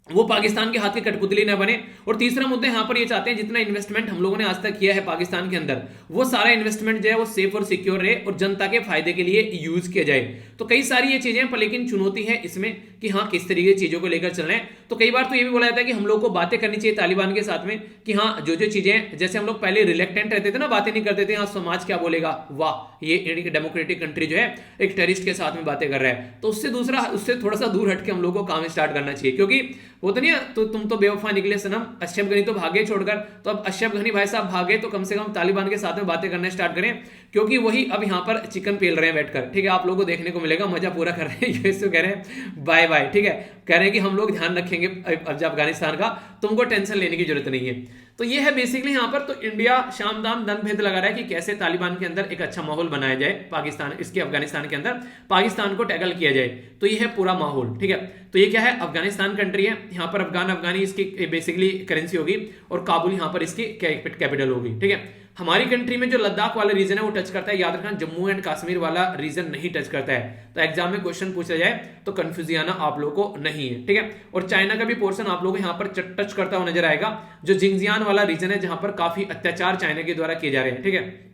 Speaker 1: वो पाकिस्तान के हाथ की कठपुतली न बने। और तीसरा मुद्दा यहाँ पर ये चाहते हैं जितना इन्वेस्टमेंट हम लोगों ने आज तक किया है पाकिस्तान के अंदर, वो सारा इन्वेस्टमेंट जो है वो सेफ और सिक्योर रहे और जनता के फायदे के लिए यूज किया जाए। तो कई सारी ये चीजें हैं, पर लेकिन चुनौती है इसमें कि हाँ किस तरीके की चीजों को लेकर चल रहे हैं। तो कई बार तो ये भी बोला जाता है कि हम लोग को बातें करनी चाहिए तालिबान के साथ में कि हाँ जो जो चीजें, जैसे हम लोग पहले रिलेक्टेंट रहते थे ना, बातें नहीं करते थे, हाँ समाज क्या बोलेगा, वाह ये डेमोक्रेटिक कंट्री जो है एक टेररिस्ट के साथ में बातें कर रहा है, तो उससे थोड़ा सा दूर हटके हम लोग को काम स्टार्ट करना चाहिए। क्योंकि वो तो नहीं है, तो तुम तो बेवफा निकले सनम, अशरफ गनी तो भागे छोड़कर। तो अब अशरफ गनी भाई साहब भागे तो कम से कम तालिबान के साथ में बातें करना स्टार्ट करें, क्योंकि वही अब यहाँ पर चिकन पेल रहे हैं बैठकर, ठीक है। आप लोगों को देखने को मिलेगा, मजा पूरा कर रहे हैं। यूएस कह रहे हैं बाय बाय, ठीक है, कह रहे हैं कि हम लोग ध्यान रखेंगे अफगानिस्तान का, तुमको टेंशन लेने की जरूरत नहीं है। तो ये है बेसिकली यहाँ पर। तो इंडिया शाम दाम दन भेद लगा रहा है कि कैसे तालिबान के अंदर एक अच्छा माहौल बनाया जाए, पाकिस्तान इसके अफगानिस्तान के अंदर पाकिस्तान को टैकल किया जाए। तो ये है पूरा माहौल, ठीक है। तो ये क्या है, अफगानिस्तान कंट्री है, यहाँ पर अफगानी इसकी बेसिकली करेंसी होगी, और काबुल यहाँ पर इसकी कैपिटल होगी, ठीक है। हमारी कंट्री में जो लद्दाख वाला रीजन है वो टच करता है, याद रखना जम्मू एंड कश्मीर वाला रीजन नहीं टच करता है। तो एग्जाम में क्वेश्चन पूछा जाए तो कंफ्यूजन आना आप लोगों को नहीं है, ठीक है। और चाइना का भी पोर्शन आप लोगों को यहाँ पर टच करता हुआ नजर आएगा, जो जिंगजियान वाला रीजन है जहां पर काफी अत्याचार चाइना के द्वारा किए जा रहे हैं, ठीक है।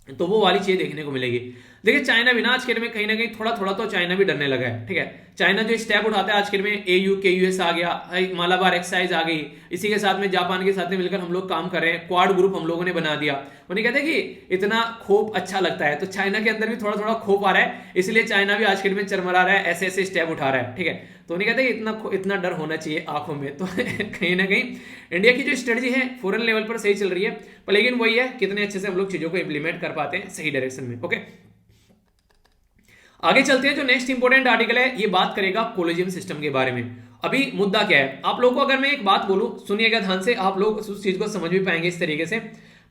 Speaker 1: तो वो वाली चीज देखने को मिलेगी। देखिए चाइना भी ना आज के डेट में कहीं ना कहीं थोड़ा थोड़ा तो चाइना भी डरने लगा है, ठीक है। चाइना जो स्टेप उठाता है आज के डेट में, AU KUS आ गया, मालाबार एक्सरसाइज आ गई, इसी के साथ में जापान के साथ में मिलकर हम लोग काम कर रहे हैं, क्वाड ग्रुप हम लोगों ने बना दिया। उन्हें कहते हैं कि इतना खोप अच्छा लगता है, तो चाइना के अंदर भी थोड़ा थोड़ा खोप आ रहा है, इसलिए चाइना भी आज के डेट में चरमरा रहा है, ऐसे ऐसे स्टेप उठा रहा है, ठीक है। तो उन्हें कहते हैं इतना डर होना चाहिए आंखों में। तो कहीं ना कहीं इंडिया की जो स्ट्रेटजी है फॉरेन लेवल पर सही चल रही है, पर लेकिन वही है कितने अच्छे से हम लोग चीजों को इंप्लीमेंट कर पाते हैं सही डायरेक्शन में, ओके। आगे चलते हैं, जो नेक्स्ट इंपॉर्टेंट आर्टिकल है ये बात करेगा कोलिजियम सिस्टम के बारे में। अभी मुद्दा क्या है, आप लोगों को अगर मैं एक बात बोलूं, सुनिएगा ध्यान से, आप लोग उस चीज को समझ भी पाएंगे इस तरीके से।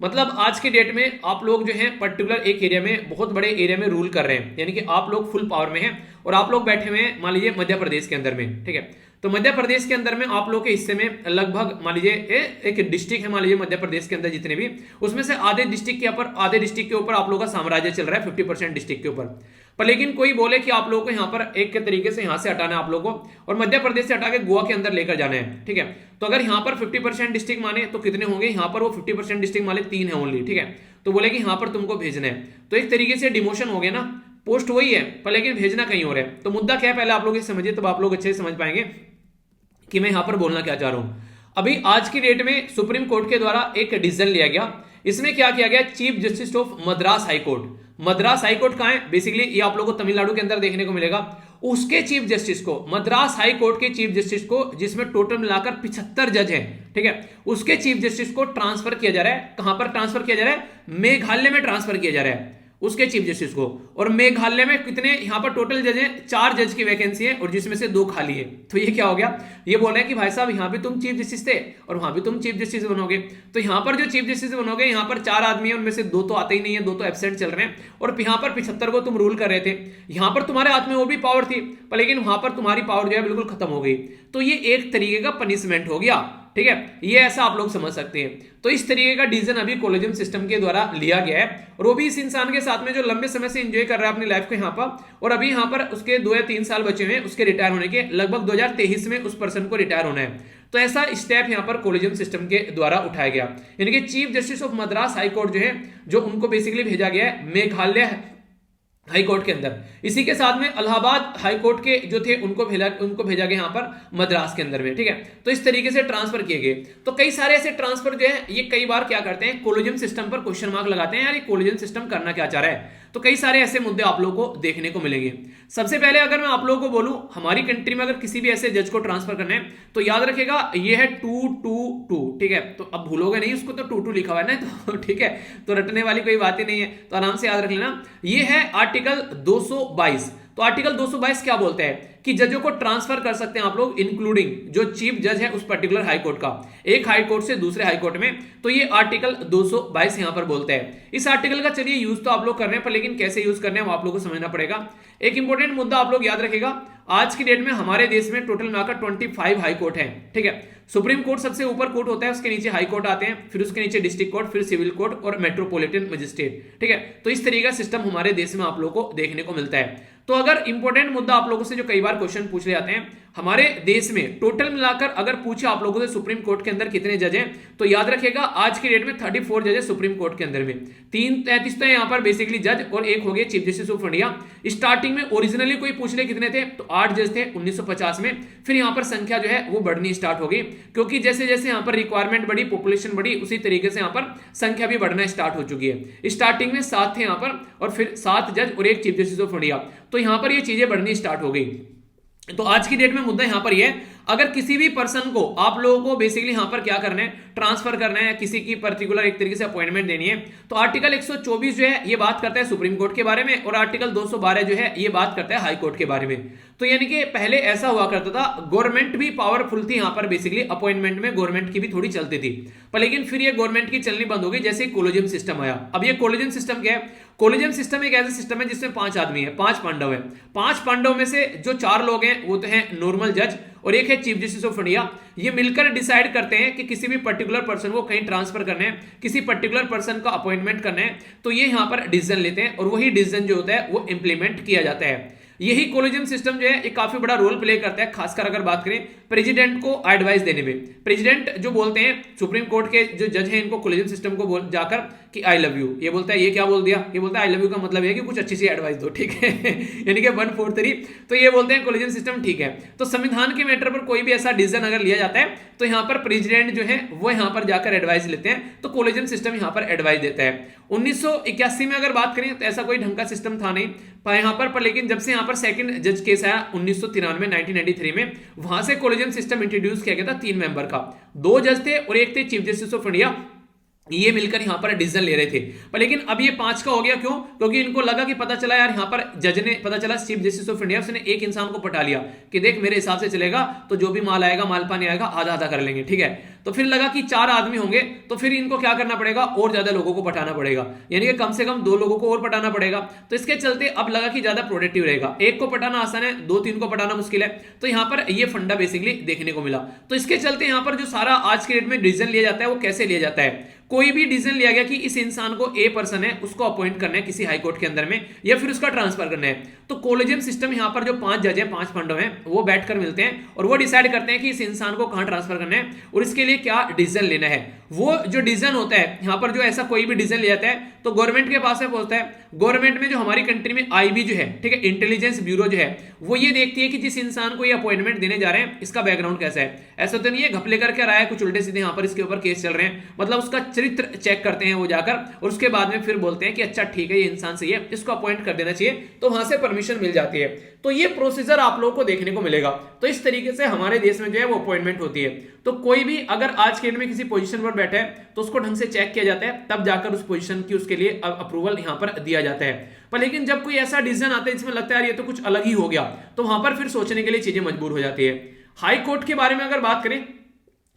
Speaker 1: मतलब आज के डेट में आप लोग जो है पर्टिकुलर एक एरिया में, बहुत बड़े एरिया में रूल कर रहे हैं, यानी कि आप लोग फुल पावर में हैं, और आप लोग बैठे हुए हैं मान लीजिए मध्य प्रदेश के अंदर में, ठीक है। तो मध्य प्रदेश के अंदर में आप लोग के हिस्से में लगभग मान लीजिए एक डिस्ट्रिक्ट है, मान लीजिए मध्य प्रदेश के अंदर जितने भी, उसमें से आधे डिस्ट्रिक्ट के ऊपर आप लोगों का साम्राज्य चल रहा है, 50% डिस्ट्रिक्ट के ऊपर। पर लेकिन कोई बोले कि आप लोगों को यहाँ पर एक के तरीके से यहाँ से हटाना है आप लोगों को, और मध्य प्रदेश से हटा के गोवा के अंदर लेकर जाना है, ठीक है। तो अगर यहाँ पर 50% डिस्ट्रिक्ट माने तो कितने होंगे, यहाँ पर वो 50% डिस्ट्रिक्ट माने 3 है ओनली, ठीक है। तो बोले कि यहाँ पर तुमको भेजना है, तो एक तरीके से डिमोशन हो गया ना, पोस्ट वही है पर लेकिन भेजना कहीं और है। तो मुद्दा क्या है पहले आप लोग इसे समझिए, तब आप लोग अच्छे से समझ पाएंगे कि मैं यहां पर बोलना क्या चाह रहा हूं। अभी आज की डेट में सुप्रीम कोर्ट के द्वारा एक डिसीजन लिया गया, इसमें क्या किया गया, chief justice of Madras high court. Madras high court कहां है, बेसिकली ये आप लोगों को तमिलनाडु के अंदर देखने को मिलेगा। उसके चीफ जस्टिस को, मद्रास हाई कोर्ट के चीफ जस्टिस को, जिसमें टोटल मिलाकर 75 जज हैं, ठीक है, उसके चीफ जस्टिस को ट्रांसफर किया जा रहा है। कहां पर ट्रांसफर किया जा रहा है, मेघालय में ट्रांसफर किया जा रहा है उसके चीफ जस्टिस को। और मेघालय में कितने, यहां पर टोटल जज हैं 4 जज की वैकेंसी है, और जिसमें से 2 खाली है। तो ये क्या हो गया, ये बोल रहे हैं कि भाई साहब यहां भी तुम चीफ जस्टिस थे और वहां भी तुम चीफ जस्टिस बनोगे। तो यहां पर जो चीफ जस्टिस बनोगे, यहां पर 4 आदमी है, उनमें से 2 तो आते ही नहीं है, 2 तो एब्सेंट चल रहे हैं, और यहां पर 75 को तुम रूल कर रहे थे। यहां पर तुम्हारे हाथ में वो भी पावर थी, पर लेकिन वहां पर तुम्हारी पावर जो है बिल्कुल खत्म हो गई। तो ये एक तरीके का पनिशमेंट हो गया, ठीक है, ये ऐसा आप लोग समझ सकते हैं। तो इस तरीके का डिसीजन अभी कोलिजियम सिस्टम के द्वारा लिया गया है, और वो भी इस इंसान के साथ में जो लंबे समय से एंजॉय कर रहा है अपनी लाइफ को यहाँ पर, और अभी यहाँ पर उसके 2 या 3 साल बचे हुए हैं उसके रिटायर होने के, लगभग 2023 में उस पर्सन को रिटायर होना है। तो ऐसा स्टेप यहाँ पर कोलिजियम सिस्टम के द्वारा उठाया गया, यानी कि chief justice of Madras high court जो है, जो उनको बेसिकली भेजा गया है मेघालय हाई कोर्ट के अंदर। इसी के साथ में इलाहाबाद हाई कोर्ट के जो थे उनको भेजा गया यहाँ पर मद्रास के अंदर में, ठीक है। तो इस तरीके से ट्रांसफर किए गए। तो कई सारे ऐसे ट्रांसफर जो है ये कई बार क्या करते हैं, कोलिजियम सिस्टम पर क्वेश्चन मार्क लगाते हैं, यार ये कोलिजियम सिस्टम करना क्या चाह रहा है। तो कई सारे ऐसे मुद्दे आप लोगों को देखने को मिलेंगे। सबसे पहले अगर मैं आप लोगों को बोलूं, हमारी कंट्री में अगर किसी भी ऐसे जज को ट्रांसफर करना है तो याद रखेगा ये है 222, ठीक है। तो अब भूलोगे नहीं उसको, तो 22 लिखा हुआ है ना, तो ठीक है, तो रटने वाली कोई बात ही नहीं है, तो आराम से याद रख लेना। ये है आर्टिकल 222। तो आर्टिकल 222 क्या बोलते हैं कि जजों को ट्रांसफर कर सकते हैं आप लोग, इंक्लूडिंग जो चीफ जज है उस पर्टिकुलर हाई कोर्ट का, एक हाई कोर्ट से दूसरे हाई कोर्ट में। तो ये आर्टिकल 222 यहां पर बोलते हैं। इस आर्टिकल का चलिए यूज तो आप लोग कर रहे हैं, पर लेकिन कैसे यूज करने हैं वो आप लोग को समझना पड़ेगा। एक इंपॉर्टेंट मुद्दा आप लोग याद रखेगा, आज की डेट में हमारे देश में टोटल मिलाकर 25 हाई कोर्ट है, ठीक है। सुप्रीम कोर्ट सबसे ऊपर कोर्ट होता है, उसके नीचे हाई कोर्ट आते हैं, फिर उसके नीचे डिस्ट्रिक्ट कोर्ट, फिर सिविल कोर्ट और मेट्रोपॉलिटन मजिस्ट्रेट, ठीक है। तो इस तरीके का सिस्टम हमारे देश में आप लोगों को देखने को मिलता है। तो अगर इंपॉर्टेंट मुद्दा आप लोगों से जो कई बार क्वेश्चन पूछ ले जाते हैं, हमारे देश में टोटल मिलाकर अगर पूछे आप लोगों से सुप्रीम कोर्ट के अंदर कितने जज हैं, तो याद रखिएगा आज की डेट में 34 जज है सुप्रीम कोर्ट के अंदर में। 33 तो है यहाँ पर बेसिकली जज, और एक हो गए chief justice of India. Starting में ओरिजिनली कोई पूछ ले कितने थे, तो 8 जज थे 1950 में। फिर यहाँ पर संख्या जो है वो बढ़नी स्टार्ट हो गई, क्योंकि जैसे जैसे यहाँ पर रिक्वायरमेंट बढ़ी, पॉपुलेशन बढ़ी, उसी तरीके से यहाँ पर संख्या भी बढ़ना स्टार्ट हो चुकी है। स्टार्टिंग में 7 थे यहाँ पर, और फिर 7 जज और एक चीफ जस्टिस ऑफ इंडिया। तो यहाँ पर ये चीजें बढ़नी स्टार्ट हो गई। तो आज की डेट में मुद्दा यहां पर ये, अगर किसी भी पर्सन को आप लोगों को बेसिकली यहां पर क्या करना है, ट्रांसफर करना है, किसी की पर्टिकुलर एक तरीके से अपॉइंटमेंट देनी है, तो आर्टिकल 124 जो है ये बात करता है सुप्रीम कोर्ट के बारे में, और आर्टिकल 212 जो है ये बात करता है हाई कोर्ट के बारे में। तो यानी कि पहले ऐसा हुआ करता था, गवर्नमेंट भी पावरफुल थी यहां पर, बेसिकली अपॉइंटमेंट में गवर्नमेंट की भी थोड़ी चलती थी, पर लेकिन फिर ये गवर्नमेंट की चलनी बंद हो गई जैसे कोलिजियम सिस्टम आया। अब ये कोलिजियम सिस्टम क्या है? कोलिजियम सिस्टम एक ऐसा सिस्टम है जिसमें 5 आदमी है, 5 पांडव है। 5 पांडव में से जो 4 लोग हैं वो तो हैं नॉर्मल जज, और एक है चीफ जस्टिस ऑफ इंडिया। ये मिलकर डिसाइड करते हैं कि किसी भी पर्टिकुलर पर्सन को कहीं ट्रांसफर करना है, किसी पर्टिकुलर पर्सन का अपॉइंटमेंट करना है, तो ये यहां पर डिसीजन लेते हैं, और वही डिसीजन जो होता है वो इंप्लीमेंट किया जाता है। यही कोलिजियम सिस्टम जो है एक काफी बड़ा रोल प्ले करता है, खासकर अगर बात करें प्रेसिडेंट को एडवाइस देने में। प्रेसिडेंट जो बोलते हैं, सुप्रीम कोर्ट के जो जज हैं, इनको कोलिजियम सिस्टम को बोल जाकर कि आई लव यू, ये बोलता है ये क्या बोल दिया, ये बोलता है आई लव यू का मतलब है कि कुछ अच्छी सी एडवाइस दो, ठीक है यानी कि 143, तो ये बोलते हैं कोलिजियम सिस्टम ठीक है। तो संविधान के मैटर पर कोई भी ऐसा डिसीजन अगर लिया जाता है तो यहाँ पर प्रेसिडेंट जो है वो यहाँ पर जाकर एडवाइस लेते हैं, तो कोलिजियम सिस्टम यहाँ पर एडवाइस देता है। 1981 में अगर बात करें तो ऐसा कोई ढंग का सिस्टम था नहीं यहाँ पर लेकिन जब से यहाँ पर सेकंड जज केस आया 1993 में, वहां से कोलिजियम सिस्टम इंट्रोड्यूस किया गया था 3 मेंबर का। 2 जज थे और एक थे चीफ जस्टिस ऑफ इंडिया, ये मिलकर यहां पर डिसीजन ले रहे थे। पर लेकिन अब ये 5 का हो गया, क्यों? क्योंकि इनको लगा कि पता चला यार, यहां पर जज ने, पता चला चीफ जस्टिस ऑफ इंडिया, उसने एक इंसान को पटा लिया कि देख मेरे हिसाब से चलेगा तो जो भी माल आएगा, माल पानी आएगा, आधा आधा कर लेंगे, ठीक है। तो फिर लगा कि 4 आदमी होंगे तो फिर इनको क्या करना पड़ेगा, और ज्यादा लोगों को पटाना पड़ेगा, यानी कि कम से कम 2 लोगों को और पटाना पड़ेगा। तो इसके चलते अब लगा कि ज्यादा प्रोडक्टिव रहेगा, एक को पटाना आसान है, 2-3 को पटाना मुश्किल है। तो यहां पर ये फंडा बेसिकली देखने को मिला। तो इसके चलते यहां पर जो सारा आज के डेट में डिसीजन लिया जाता है वो कैसे लिया जाता है, कोई भी डिसीजन लिया गया कि इस इंसान को ए पर्सन है उसको अपॉइंट करना है किसी हाई कोर्ट के अंदर में, या फिर उसका ट्रांसफर करना है, तो कोलिजियम सिस्टम यहां पर जो 5 जज हैं, 5 पांडव हैं, वो बैठकर मिलते हैं और वो डिसाइड करते हैं कि इस इंसान को कहां ट्रांसफर करना है और इसके लिए क्या डिसीजन लेना है। वो जो डिसीजन होता है यहां पर, जो ऐसा कोई भी डिसीजन लिया जाता है तो गवर्नमेंट के पास में पहुंचता है। गवर्नमेंट में जो हमारी कंट्री में आईबी जो है, ठीक है, इंटेलिजेंस ब्यूरो जो है, वो ये देखती है कि जिस इंसान को ये अपॉइंटमेंट देने जा रहे हैं इसका बैकग्राउंड कैसा है। ऐसा तो नहीं है घपले करके रहा है, कुछ उल्टे सीधे यहां पर इसके ऊपर केस चल रहे हैं, मतलब उसका चरित्र चेक करते हैं वो जाकर, और उसके बाद में फिर बोलते हैं कि अच्छा ठीक है ये इंसान सही है, इसको अपॉइंट कर देना चाहिए, तो वहां से परमिशन मिल जाती है। तो ये प्रोसीजर आप लोगों को देखने को मिलेगा। तो इस तरीके से हमारे देश में जो है वो अपॉइंटमेंट होती है। तो कोई भी अगर आज के डेट में किसी पोजीशन पर बैठा है तो उसको ढंग से चेक किया जाता है, तब जाकर उस पोजीशन की उसके लिए अप्रूवल यहां पर दिया जाता है। पर लेकिन जब कोई ऐसा डिसीजन आता है जिसमें लगता है यार ये तो कुछ अलग ही हो गया, तो वहां पर फिर सोचने के लिए चीजें मजबूर हो जाती है। हाई कोर्ट के बारे में अगर बात करें,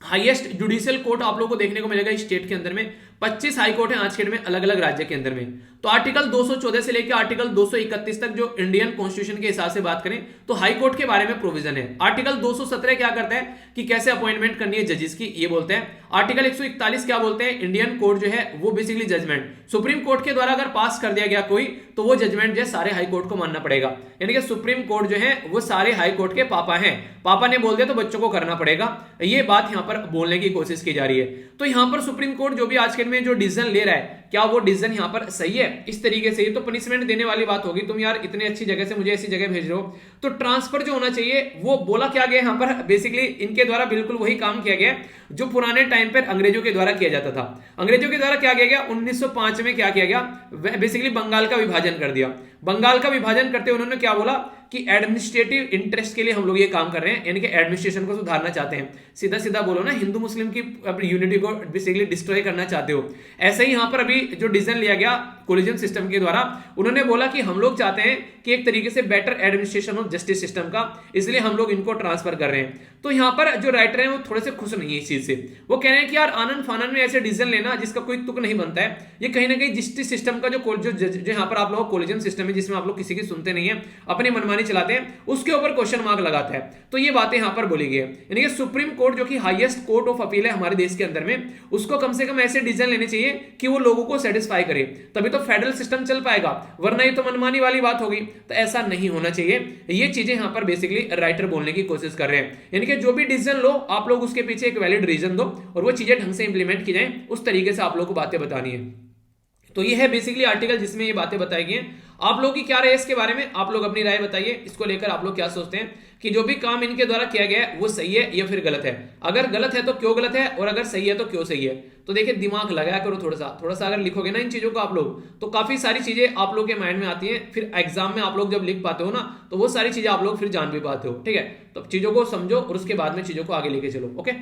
Speaker 1: हाईएस्ट जुडिशियल कोर्ट आप लोगों को देखने को मिलेगा इस स्टेट के अंदर में। 25 हाई कोर्ट है आज के डेट में अलग अलग राज्य के अंदर में। तो आर्टिकल 214 से लेकर आर्टिकल 231 तक जो इंडियन कॉन्स्टिट्यूशन के हिसाब से बात करें तो हाई कोर्ट के बारे में प्रोविजन है। आर्टिकल 217 क्या करता है कि कैसे अपॉइंटमेंट करनी है जजेस की, ये बोलते हैं। आर्टिकल 141 क्या बोलते हैं, इंडियन कोर्ट जो है वो बेसिकली जजमेंट सुप्रीम कोर्ट के द्वारा अगर पास कर दिया गया कोई, तो वो जजमेंट जो है सारे हाई कोर्ट को मानना पड़ेगा। यानी कि सुप्रीम कोर्ट जो है वो सारे हाई कोर्ट के पापा हैं, पापा ने बोल दिया तो बच्चों को करना पड़ेगा, ये बात यहां पर बोलने की कोशिश की जा रही है। तो यहां पर सुप्रीम कोर्ट जो भी आज के में जो डिसीजन ले रहा है, क्या वो डिसीजन यहां पर सही है? इस तरीके से तो पनिशमेंट देने वाली बात होगी, तुम यार इतनी अच्छी जगह से मुझे ऐसी जगह भेज रहे हो। तो ट्रांसफर जो होना चाहिए वो बोला क्या गया यहां पर, बेसिकली इनके द्वारा बिल्कुल वही काम किया गया जो पुराने टाइम पर अंग्रेजों के द्वारा किया जाता था। अंग्रेजों के द्वारा क्या किया गया, 1905 में क्या किया गया, बेसिकली बंगाल का विभाजन कर दिया। बंगाल का विभाजन करते उन्होंने क्या बोला कि एडमिनिस्ट्रेटिव इंटरेस्ट के लिए हम लोग ये काम कर रहे हैं, यानी कि एडमिनिस्ट्रेशन को सुधारना चाहते हैं। सीधा सीधा बोलो ना, हिंदू मुस्लिम की यूनिटी को बेसिकली डिस्ट्रॉय करना चाहते हो। ऐसे ही यहां पर अभी जो डिसीजन लिया गया कोलिजियम सिस्टम के द्वारा, उन्होंने बोला कि हम लोग चाहते हैं कि एक तरीके से बेटर एडमिनिस्ट्रेशन हो जस्टिस सिस्टम का, इसलिए हम लोग इनको ट्रांसफर कर रहे हैं। तो यहां पर जो राइटर हैं वो थोड़े से खुश नहीं है इस चीज से। वो कह रहे हैं कि यार आनंद फानन में ऐसे डिसीजन लेना जिसका कोई तुक नहीं बनता है, ये कहीं ना कहीं जस्टिस सिस्टम का जो यहां पर आप लोग कोलिजियम सिस्टम है जिसमें आप लोग किसी की सुनते नहीं है, अपनी मनमानी चलाते हैं, उसके ऊपर क्वेश्चन मार्क लगाता है। तो ये बातें यहां पर बोली गई है, यानी कि सुप्रीम कोर्ट जो कि हाईएस्ट कोर्ट ऑफ अपील है हमारे देश के अंदर में, उसको कम से कम ऐसे डिसीजन लेने चाहिए कि वो लोगों को सेटिस्फाई करे, तभी तो फेडरल सिस्टम चल पाएगा, वरना ये तो मनमानी वाली बात होगी। तो ऐसा नहीं होना चाहिए। ये चीजें यहां पर बेसिकली राइटर बोलने की कोशिश कर रहे हैं, यानी कि जो भी डिसीजन लो आप लोग उसके पीछे एक वैलिड रीजन दो और वो चीजें ढंग से इंप्लीमेंट की जाए, उस तरीके से आप लोग को बातें बतानी है। तो ये है बेसिकली आर्टिकल जिसमें ये बातें बताई गई हैं। आप लोगों की क्या राय है इसके बारे में, आप लोग अपनी राय बताइए, इसको लेकर आप लोग क्या सोचते हैं कि जो भी काम इनके द्वारा किया गया है वो सही है या फिर गलत है। अगर गलत है तो क्यों गलत है, और अगर सही है तो क्यों सही है। तो देखिए दिमाग लगाया करो थोड़ा सा अगर लिखोगे ना इन चीजों को आप लोग, तो काफी सारी चीजें आप लोग के माइंड में आती हैं, फिर एग्जाम में आप लोग जब लिख पाते हो ना तो वो सारी चीजें आप लोग फिर जान भी पाते हो। ठीक है, तो चीजों को समझो और उसके बाद में चीजों को आगे लेके चलो। ओके,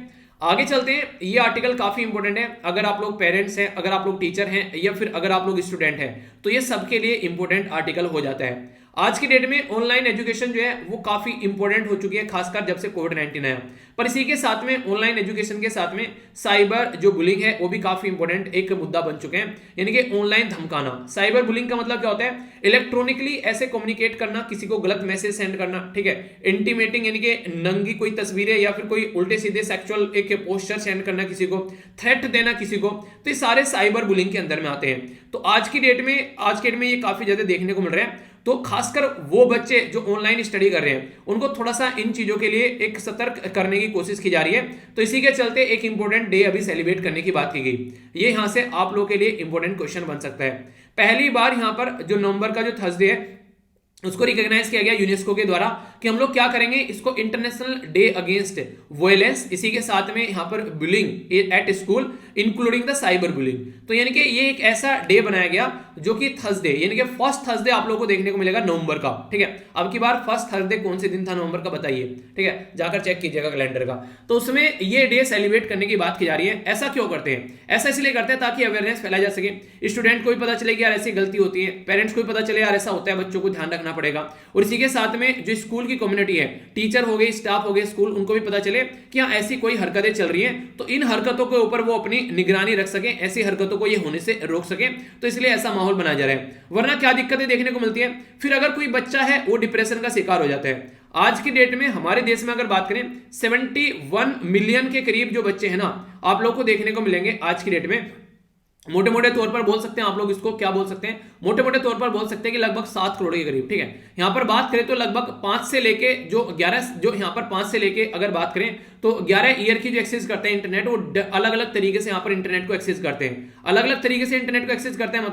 Speaker 1: आगे चलते हैं। ये आर्टिकल काफी इंपॉर्टेंट है, अगर आप लोग पेरेंट्स हैं, अगर आप लोग टीचर हैं, या फिर अगर आप लोग स्टूडेंट हैं, तो ये सबके लिए इंपॉर्टेंट आर्टिकल हो जाता है। आज की डेट में ऑनलाइन एजुकेशन जो है वो काफी इंपॉर्टेंट हो चुकी है, खासकर जब से कोविड-19 आया। पर इसी के साथ में ऑनलाइन एजुकेशन के साथ में साइबर जो बुलिंग है वो भी काफी इंपॉर्टेंट एक मुद्दा बन चुके हैं, यानी कि ऑनलाइन धमकाना। साइबर बुलिंग का मतलब क्या होता है, इलेक्ट्रॉनिकली ऐसे कम्युनिकेट करना, किसी को गलत मैसेज सेंड करना। ठीक है, इंटीमेटिंग यानी कि नंगी कोई तस्वीरें या फिर कोई उल्टे सीधे सेक्सुअल एक पोस्टर सेंड करना किसी को, थ्रेट देना किसी को, तो ये सारे साइबर बुलिंग के अंदर में आते हैं। तो आज की डेट में ये काफी ज्यादा देखने को मिल रहा है। तो खासकर वो बच्चे जो ऑनलाइन स्टडी कर रहे हैं उनको थोड़ा सा इन चीजों के लिए एक सतर्क करने की कोशिश की जा रही है। तो इसी के चलते एक इंपॉर्टेंट डे अभी सेलिब्रेट करने की बात की गई। ये यहां से आप लोगों के लिए इंपॉर्टेंट क्वेश्चन बन सकता है। पहली बार यहां पर जो नवंबर का जो थर्सडे है उसको रिकॉग्नाइज किया गया यूनेस्को के द्वारा कि हम लोग क्या करेंगे, इसको इंटरनेशनल डे अगेंस्ट वायलेंस, इसी के साथ में यहां पर bullying at school including the cyber bullying. तो यानी कि ये एक ऐसा डे बनाया गया जो कि थर्सडे यानी कि फर्स्ट थर्सडे आप लोगों को देखने को मिलेगा नवंबर का। ठीक है, अब की बार फर्स्ट थर्सडे कौन से दिन था नवंबर का बताइए। ठीक है, जाकर चेक कीजिएगा कैलेंडर का। तो उसमें ये डे सेलिब्रेट करने की बात की जा रही है। ऐसा क्यों करते हैं, ऐसा इसलिए करते हैं ताकि अवेयरनेस फैलाई जा सके, स्टूडेंट को भी पता चले कि यार ऐसी गलती होती है, पेरेंट्स को भी पता चले यार ऐसा होता है, बच्चों को ध्यान रखना पड़ेगा। और इसी के साथ में जो स्कूल की कम्युनिटी है, टीचर हो गए, स्टाफ हो गए स्कूल, उनको भी पता चले कि हाँ ऐसी कोई हरकतें चल रही हैं, तो इन हरकतों के ऊपर वो अपनी निगरानी रख सके, ऐसी हरकतों को ये होने से रोक सके। तो इसलिए ऐसा माहौल बनाया जा रहा है। वरना क्या दिक्कतें देखने को मिलती है, फिर अगर कोई बच्चा है वो डिप्रेशन का शिकार हो जाता है। आज की डेट में हमारे देश में अगर बात करें 71 मिलियन के करीब जो बच्चे हैं ना आप लोग को देखने को मिलेंगे आज की डेट में। मोटे मोटे तौर पर बोल सकते हैं आप लोग, इसको क्या बोल सकते हैं, मोटे मोटे तौर पर बोल सकते हैं कि लगभग 7 करोड़ के करीब। ठीक है, यहां पर बात करें तो लगभग 5 से लेके जो 11 जो यहां पर 5 से लेके अगर बात करें तो 11 ईयर की जो एक्सेस करते हैं इंटरनेट, वो अलग अलग तरीके से यहां पर इंटरनेट को एक्सेस करते हैं। अलग अलग तरीके से इंटरनेट को एक्सेस करते हैं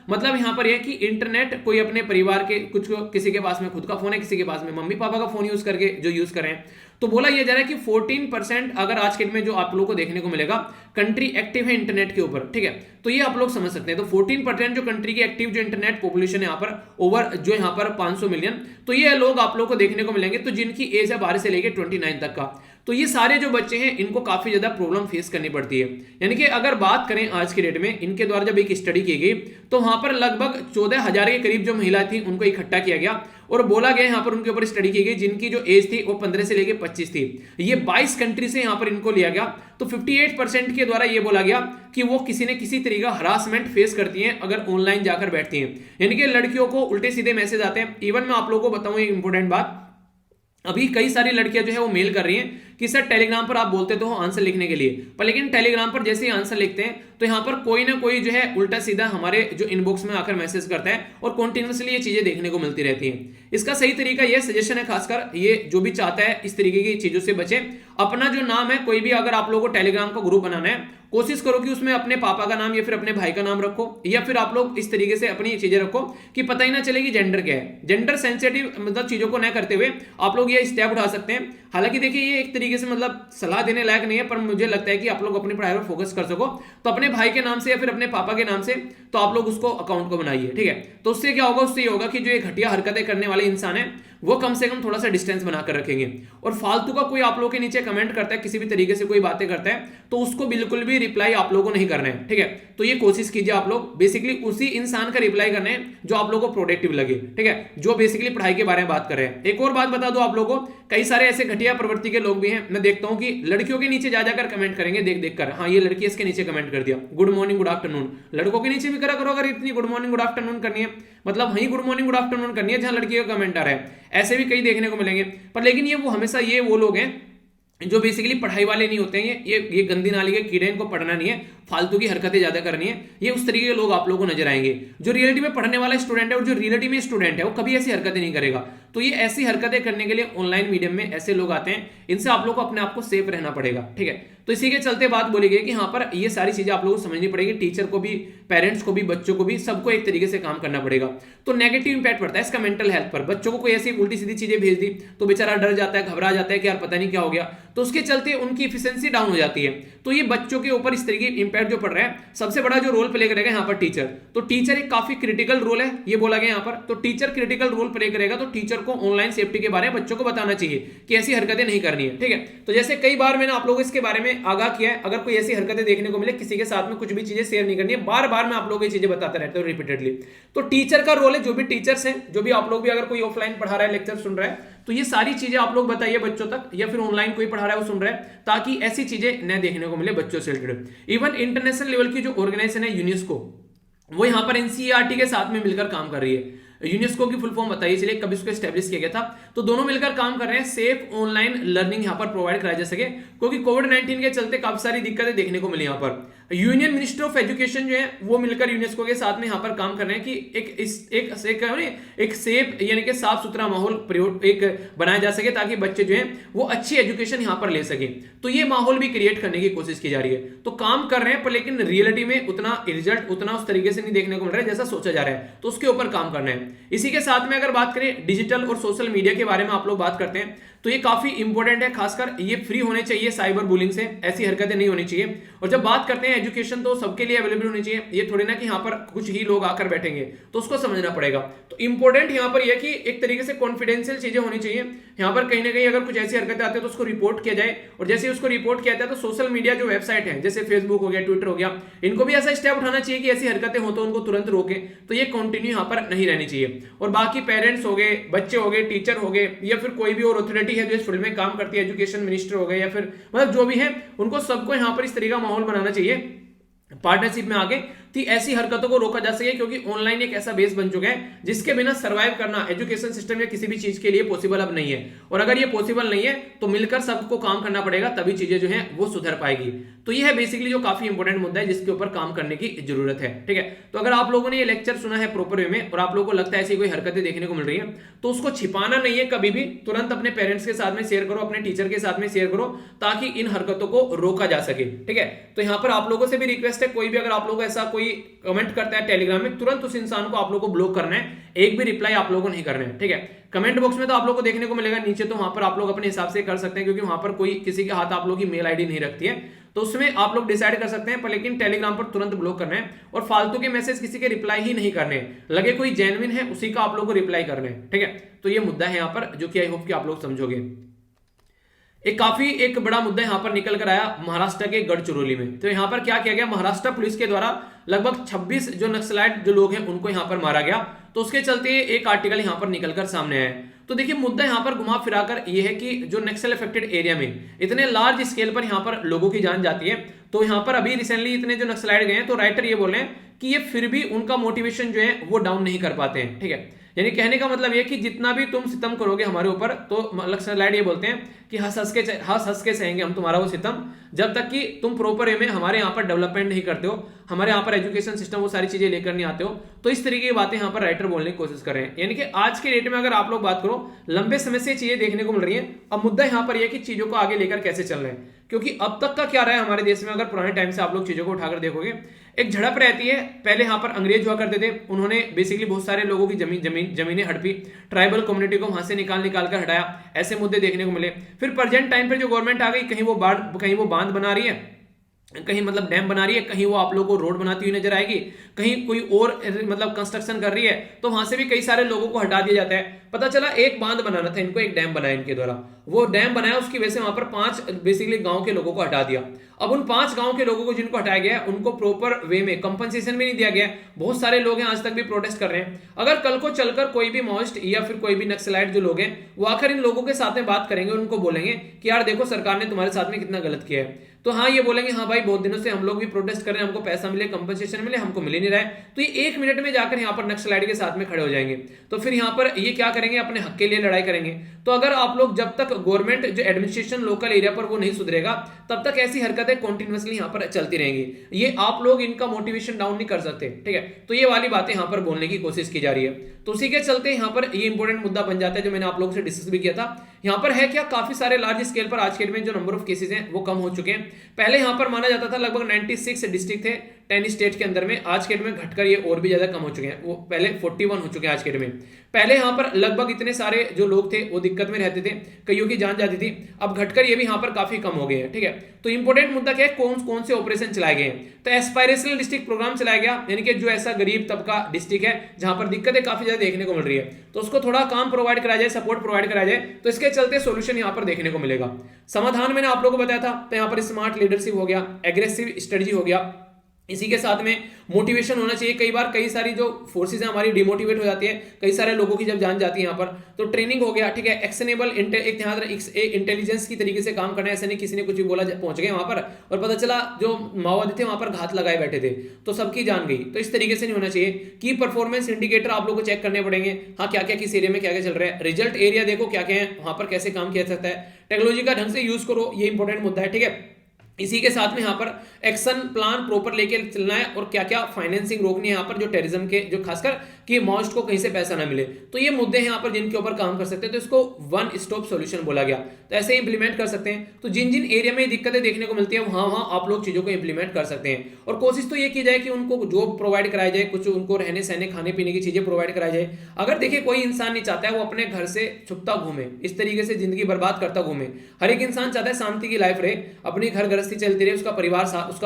Speaker 1: मतलब यहां पर यह कि इंटरनेट कोई अपने परिवार के कुछ किसी के पास में खुद का फोन है, किसी के पास में मम्मी पापा का फोन यूज करके जो यूज करें। तो बोला यह जा रहा है कि 14% अगर आज के दिन में जो आप लोगों को देखने को मिलेगा कंट्री एक्टिव है इंटरनेट के ऊपर। ठीक है, तो ये आप लोग समझ सकते हैं। तो 14% जो कंट्री की एक्टिव जो इंटरनेट पॉपुलेशन है यहाँ पर ओवर जो यहाँ पर 500 मिलियन, तो ये लोग आप लोग को देखने को मिलेंगे। तो जिनकी एज है 12 से लेकर 29 तक का, तो ये सारे जो बच्चे हैं इनको काफी ज्यादा प्रॉब्लम फेस करनी पड़ती है। यानी कि अगर बात करें आज की डेट में इनके द्वारा जब एक स्टडी की गई तो वहां पर लगभग 14,000 के करीब जो महिला थी उनको इकट्ठा किया गया और बोला गया यहाँ पर उनके ऊपर स्टडी की गई जिनकी जो एज थी वो 15 से लेकर 25 थी। ये 22 कंट्री से यहाँ पर इनको लिया गया। तो 58% के द्वारा ये बोला गया कि वो किसी न किसी तरीके का हरासमेंट फेस करती हैं अगर ऑनलाइन जाकर बैठती हैं। यानी कि लड़कियों को उल्टे सीधे मैसेज आते हैं। इवन मैं आप लोगों को बताऊं एक इंपॉर्टेंट बात, अभी कई सारी लड़कियां जो है वो मेल कर रही हैं कि सर टेलीग्राम पर आप बोलते तो हो आंसर लिखने के लिए, पर लेकिन टेलीग्राम पर जैसे ही आंसर लिखते हैं तो यहाँ पर कोई ना कोई जो है उल्टा सीधा हमारे जो इनबॉक्स में आकर मैसेज करता है और कंटिन्यूअसली ये चीजें देखने को मिलती रहती हैं। इसका सही तरीका ये सजेशन है, खासकर ये जो भी चाहता है इस तरीके की चीजों से बचे। अपना जो नाम है कोई भी, अगर आप लोगों को टेलीग्राम का ग्रुप बनाना है कोशिश करो कि उसमें अपने पापा का नाम या फिर अपने भाई का नाम रखो, या फिर आप लोग इस तरीके से अपनी चीजें रखो कि पता ही ना चले कि जेंडर क्या है। जेंडर सेंसिटिव मतलब चीजों को न करते हुए आप लोग ये स्टेप उठा सकते हैं। हालांकि देखिए ये एक तरीके से मतलब सलाह देने लायक नहीं है, पर मुझे लगता है कि आप लोग अपनी पढ़ाई पर फोकस कर सको तो अपने भाई के नाम से या फिर अपने पापा के नाम से तो आप लोग उसको अकाउंट को बनाइए। ठीक है, तो उससे क्या होगा, उससे ये होगा कि जो ये घटिया हरकतें करने वाले इंसान है वो कम से कम थोड़ा सा डिस्टेंस बनाकर रखेंगे। और फालतू का कोई आप लोगों के नीचे कमेंट करता है, किसी भी तरीके से कोई बातें करता है, तो उसको बिल्कुल भी रिप्लाई आप लोगों को नहीं करना है। ठीक है, तो ये कोशिश कीजिए आप लोग बेसिकली उसी इंसान का रिप्लाई करना है जो आप लोगों को प्रोडक्टिव लगे। ठीक है, जो बेसिकली पढ़ाई के बारे में बात कर रहे हैं। एक और बात बता दो आप लोगों को, कई सारे ऐसे घटिया प्रवृत्ति के लोग भी हैं, मैं देखता हूं कि लड़कियों के नीचे जा जाकर कमेंट करेंगे देख देख कर, हाँ ये लड़की इसके नीचे कमेंट कर दिया गुड मॉर्निंग गुड आफ्टरनून। लड़कों के नीचे भी करा करो अगर इतनी गुड मॉर्निंग गुड आफ्टरनून करनी है, मतलब वही गुड मॉर्निंग गुड आफ्टरनून करनी है जहां लड़की का कमेंट आ रहा है। ऐसे भी कई देखने को मिलेंगे, पर लेकिन ये वो हमेशा ये वो लोग हैं जो बेसिकली पढ़ाई वाले नहीं होते हैं। ये गंदी नाली के कीड़े, इनको पढ़ना नहीं है फालतू की हरकतें ज्यादा करनी है, ये उस तरीके के लोग आप लोगों को नजर आएंगे। जो रियलिटी में पढ़ने वाला स्टूडेंट है और जो रियलिटी में स्टूडेंट है वो कभी ऐसी हरकतें नहीं करेगा। तो ये ऐसी हरकतें करने के लिए ऑनलाइन मीडियम में ऐसे लोग आते हैं, इनसे आप लोग को अपने आप को सेफ रहना पड़ेगा, ठीक है। तो इसी के चलते बात बोली गई कि यहाँ पर ये सारी चीजें आप लोगों को समझनी पड़ेगी, टीचर को भी, पेरेंट्स को भी, बच्चों को भी, सबको एक तरीके से काम करना पड़ेगा। तो नेगेटिव इंपैक्ट पड़ता है इसका मेंटल हेल्थ पर। बच्चों को कोई ऐसी उल्टी सीधी चीजें भेज दी तो बेचारा डर जाता है, घबरा जाता है कि यार पता नहीं क्या हो गया, तो उसके चलते उनकी एफिशिएंसी डाउन हो जाती है। तो ये बच्चों के ऊपर इस तरीके इंपैक्ट जो पड़ रहा है, सबसे बड़ा जो रोल प्ले करेगा यहाँ पर टीचर। तो टीचर एक काफी क्रिटिकल रोल है, ये बोला गया यहाँ पर। तो टीचर क्रिटिकल रोल प्ले करेगा, तो टीचर को ऑनलाइन सेफ्टी के बारे में बच्चों को बताना चाहिए कि ऐसी हरकतें नहीं करनी है, ठीक है। तो जैसे कई बार मैंने आप लोगों को इसके बारे में आगाह किया है, अगर कोई ऐसी हरकतें देखने को मिले, किसी के साथ में कुछ भी चीजें शेयर नहीं करनी है, बार बार मैं आप लोगों को ये चीजें बताता रहता हूं रिपीटेडली। तो टीचर का रोल है, जो भी टीचर्स हैं, जो भी आप लोग भी अगर कोई ऑफलाइन पढ़ा रहा है, लेक्चर सुन रहा है, तो ये सारी चीजें आप लोग बताइए बच्चों तक, या फिर ऑनलाइन कोई पढ़ा रहा है वो सुन रहा है, ताकि ऐसी चीजें न देखने को मिले बच्चों से रिलेटेड। इवन इंटरनेशनल लेवल की जो ऑर्गेनाइजेशन है यूनेस्को, वो यहाँ पर एनसीईआरटी के साथ में मिलकर काम कर रही है। यूनेस्को की फुल फॉर्म बताइए चलिए, कब इसको एस्टेब्लिश किया गया था। तो दोनों मिलकर काम कर रहे हैं, सेफ ऑनलाइन लर्निंग यहाँ पर प्रोवाइड कराया जा सके, क्योंकि कोविड-19 के चलते काफी सारी दिक्कतें देखने को मिली यहाँ पर। यूनियन मिनिस्टर ऑफ एजुकेशन जो है वो मिलकर यूनेस्को के साथ में यहाँ पर काम कर रहे हैं कि एक सेफ यानी कि साफ सुथरा माहौल एक बनाया जा सके, ताकि बच्चे जो हैं वो अच्छी एजुकेशन यहाँ पर ले सके। तो ये माहौल भी क्रिएट करने की कोशिश की जा रही है। तो काम कर रहे हैं, पर लेकिन रियलिटी में उतना रिजल्ट उतना उस तरीके से नहीं देखने को मिल रहा है जैसा सोचा जा रहा है, तो उसके ऊपर काम करना है। इसी के साथ में अगर बात करें डिजिटल और सोशल मीडिया के बारे में आप लोग बात करते हैं, तो ये काफी इंपॉर्टेंट है, खासकर ये फ्री होने चाहिए साइबर बुलिंग से, ऐसी हरकतें नहीं होनी चाहिए। और जब बात करते हैं एजुकेशन, तो सबके लिए अवेलेबल होनी चाहिए, ये थोड़ी ना कि यहाँ पर कुछ ही लोग आकर बैठेंगे, तो उसको समझना पड़ेगा। तो इंपॉर्टेंट यहाँ पर यह कि एक तरीके से कॉन्फिडेंशियल चीजें होनी चाहिए। यहाँ पर कहीं ना कहीं अगर कुछ ऐसी हरकतें आती है तो उसको रिपोर्ट किया जाए, और जैसे उसको रिपोर्ट किया जाता है तो सोशल मीडिया जो वेबसाइट है, जैसे फेसबुक हो गया, ट्विटर हो गया, इनको भी ऐसा स्टेप उठाना चाहिए कि ऐसी हरकतें हो तो उनको तुरंत रोके, तो ये कंटिन्यू यहाँ पर नहीं रहनी चाहिए। और बाकी पेरेंट्स हो गए, बच्चे हो गए, टीचर हो गए, या फिर कोई भी और अथॉरिटी है जो इस फील्ड में काम करती है, एजुकेशन मिनिस्टर हो गए, या फिर मतलब जो भी है, उनको सबको यहाँ पर इस तरीके का माहौल बनाना चाहिए पार्टनरशिप में आगे, कि ऐसी हरकतों को रोका जा सके। क्योंकि ऑनलाइन एक ऐसा बेस बन चुका है जिसके बिना सर्वाइव करना एजुकेशन सिस्टम या किसी भी चीज के लिए पॉसिबल अब नहीं है। और अगर ये पॉसिबल नहीं है तो मिलकर सबको काम करना पड़ेगा, तभी चीजें जो है वो सुधर पाएगी। तो ये है बेसिकली जो काफी इंपॉर्टेंट मुद्दा है जिसके ऊपर काम करने की जरूरत है, ठीक है। तो अगर आप लोगों ने ये लेक्चर सुना है प्रॉपर वे में और आप लोगों को लगता है ऐसी कोई हरकतें देखने को मिल रही है, तो उसको छिपाना नहीं है कभी भी, तुरंत अपने पेरेंट्स के साथ में शेयर करो, अपने टीचर के साथ में शेयर करो, ताकि इन हरकतों को रोका जा सके, ठीक है। तो यहाँ पर आप लोगों से भी रिक्वेस्ट है, कोई भी अगर आप लोगों को ऐसा कोई कमेंट करता है टेलीग्राम में, तुरंत उस इंसान को आप लोगों को ब्लॉक करना है, एक भी रिप्लाई आप लोगों को नहीं करना है, ठीक है। कमेंट बॉक्स में तो आप लोगों को देखने को मिलेगा नीचे, तो वहां पर आप लोग अपने हिसाब से कर सकते हैं, क्योंकि वहां पर कोई किसी के हाथ आप लोगों की मेल आईडी नहीं रखती है, तो उसमें आप लोग डिसाइड कर सकते हैं। पर लेकिन टेलीग्राम पर तुरंत ब्लॉक करना है, और फालतू के मैसेज किसी के रिप्लाई ही नहीं करने, लगे कोई जेन्युइन है उसी का आप लोग को रिप्लाई करना है, ठीक है। तो ये मुद्दा है यहाँ पर, जो कि आई होप कि आप लोग समझोगे। एक बड़ा मुद्दा यहां पर निकल कर आया महाराष्ट्र के गढ़चिरौली में। तो यहां पर क्या किया गया, महाराष्ट्र पुलिस के द्वारा लगभग 26 जो नक्सलाइट जो लोग हैं उनको यहां पर मारा गया। तो उसके चलते एक आर्टिकल यहां पर निकलकर सामने आया। तो देखिए मुद्दा यहां पर घुमा फिराकर यह है कि जो नक्सल अफेक्टेड एरिया में इतने लार्ज स्केल पर यहां पर लोगों की जान जाती है, तो यहां पर अभी रिसेंटली इतने जो नक्सलाइट गए हैं, तो राइटर ये बोल रहे हैं कि ये फिर भी उनका मोटिवेशन जो है वो डाउन नहीं कर पाते हैं, ठीक है। यानी कहने का मतलब ये कि जितना भी तुम सितम करोगे हमारे ऊपर, तो नक्सलाइट ये बोलते हैं कि हंस हंस के सहेंगे हम तुम्हारा वो सितम, जब तक कि तुम प्रॉपर वे में हमारे यहाँ पर डेवलपमेंट नहीं करते हो, हमारे यहाँ पर एजुकेशन सिस्टम वो सारी चीजें लेकर नहीं आते हो। तो इस तरीके की बातें यहाँ पर राइटर बोलने की कोशिश कर रहे हैं। यानी कि आज के डेट में अगर आप लोग बात करो, लंबे समय से चीजें देखने को मिल रही हैं। अब मुद्दा यहाँ पर यह कि चीजों को आगे लेकर कैसे चल रहे हैं, क्योंकि अब तक का क्या रहा है हमारे देश में, अगर पुराने टाइम से आप लोग चीजों को उठाकर देखोगे, एक झड़प रहती है। पहले यहाँ पर अंग्रेज हुआ करते थे, उन्होंने बेसिकली बहुत सारे लोगों की जमीनें हड़पी, ट्राइबल कम्युनिटी को वहां से निकाल कर हटाया, ऐसे मुद्दे देखने को मिले। फिर प्रेजेंट टाइम पे जो गवर्नमेंट आ गई, कहीं वो बांध बना रही है, कहीं मतलब डैम बना रही है, कहीं वो आप लोगों को रोड बनाती हुई नजर आएगी, कहीं कोई और मतलब कंस्ट्रक्शन कर रही है, तो वहां से भी कई सारे लोगों को हटा दिया जाता है। पता चला एक बांध बनाना था इनको, एक डैम बनाया इनके द्वारा, वो डैम बनाया, उसकी वजह से वहां पर 5 बेसिकली गांव के लोगों को हटा दिया। अब उन 5 गांव के लोगों को जिनको हटाया गया है, उनको प्रॉपर वे में कंपनसेशन भी नहीं दिया गया। बहुत सारे लोग हैं आज तक भी प्रोटेस्ट कर रहे हैं। अगर कल को चलकर कोई भी माओइस्ट या फिर कोई भी नक्सलाइट जो लोग हैं, वो आकर इन लोगों के साथ में बात करेंगे, उनको बोलेंगे कि यार देखो सरकार ने तुम्हारे साथ में कितना गलत किया है, तो हाँ ये बोलेंगे हाँ भाई बहुत दिनों से हम लोग भी प्रोटेस्ट कर रहे हैं, हमको पैसा मिले, कंपनसेशन मिले, हमको मिले नहीं रहा है, तो ये 1 मिनट में जाकर यहाँ पर नक्सलाइट के साथ में खड़े हो जाएंगे। तो फिर यहाँ पर ये क्या करेंगे, अपने हक के लिए लड़ाई करेंगे। तो अगर आप लोग, जब तक गवर्नमेंट जो एडमिनिस्ट्रेशन लोकल एरिया पर वो नहीं सुधरेगा, तब तक ऐसी हरकतें कंटिन्यूअसली यहाँ पर चलती रहेंगी। ये आप लोग इनका मोटिवेशन डाउन नहीं कर सकते, ठीक है। तो ये वाली बातें यहाँ पर बोलने की कोशिश की जा रही है। तो उसी के चलते यहाँ पर ये इंपॉर्टेंट मुद्दा बन जाता है जो मैंने आप लोगों से डिस्कस भी किया था। यहाँ पर है क्या, काफी सारे लार्ज स्केल पर आज के डेट में जो नंबर ऑफ केसेस हैं वो कम हो चुके हैं। पहले यहाँ पर माना जाता था लगभग 96 डिस्ट्रिक्ट थे 10 स्टेट के अंदर में, आज के डेट में घटकर ये और भी ज्यादा कम हो चुके हैं। वो पहले 41 हो चुके हैं आज के डेट में। पहले यहाँ पर लगभग इतने सारे जो लोग थे वो दिक्कत में रहते थे, कईयों की जान जाती थी, अब घटकर ये भी यहाँ पर काफी कम हो गए हैं, ठीक है। तो इंपॉर्टेंट मुद्दा क्या है, कौन कौन से ऑपरेशन चलाए गए हैं। तो एस्पायरेशनल डिस्ट्रिक्ट प्रोग्राम चलाया गया, यानी कि जो ऐसा गरीब तबका डिस्ट्रिक्ट है जहां पर दिक्कतें काफी ज्यादा देखने को मिल रही है, तो उसको थोड़ा काम प्रोवाइड कराया जाए, सपोर्ट प्रोवाइड कराया जाए, तो इसके चलते सोल्यूशन यहाँ पर देखने को मिलेगा। समाधान मैंने आप लोगों को बताया था, तो यहाँ पर स्मार्ट लीडरशिप हो गया, एग्रेसिव स्ट्रेटजी हो गया, इसी के साथ में मोटिवेशन होना चाहिए। कई बार कई सारी जो फोर्सेस हैं हमारी डिमोटिवेट हो जाती है, कई सारे लोगों की जब जान जाती है यहाँ पर, तो ट्रेनिंग हो गया, ठीक है। एक्शनेबल इंटेलिजेंस की तरीके से काम करना है, ऐसे नहीं किसी ने कुछ भी बोला पहुंच गए वहां पर और पता चला जो माओवादी थे वहां पर घात लगाए बैठे थे तो सबकी जान गई। तो इस तरीके से नहीं होना चाहिए। की परफॉर्मेंस इंडिकेटर आप लोगों को चेक करने पड़ेंगे, हाँ क्या क्या किस एरिया में क्या क्या चल रहा है, रिजल्ट एरिया देखो क्या क्या है, वहां पर कैसे काम किया सकता है, टेक्नोलॉजी का ढंग से यूज करो, ये इंपॉर्टेंट मुद्दा है, ठीक है। इसी के साथ में यहाँ पर एक्शन प्लान प्रॉपर लेके चलना है और क्या क्या फाइनेंसिंग रोकनी है यहाँ पर, जो टेररिज्म के जो खासकर कि माओइस्ट को कहीं से पैसा ना मिले, तो ये मुद्दे हैं यहाँ पर जिनके ऊपर काम कर सकते हैं। तो इसको वन स्टॉप सॉल्यूशन बोला गया, तो ऐसे इंप्लीमेंट कर सकते हैं। तो जिन जिन एरिया में दिक्कतें देखने को मिलती है वहां वहां आप लोग चीजों को इंप्लीमेंट कर सकते हैं। और कोशिश तो ये की जाए कि उनको जॉब प्रोवाइड कराया जाए, कुछ उनको रहने सहने खाने पीने की चीजें प्रोवाइड कराई जाए। अगर देखिए कोई इंसान नहीं चाहता है वो अपने घर से छुपता घूमे, इस तरीके से जिंदगी बर्बाद करता घूमे। हर एक इंसान चाहता है शांति की लाइफ रहे, अपनी घर गृहस्थी चलती रहे, उसका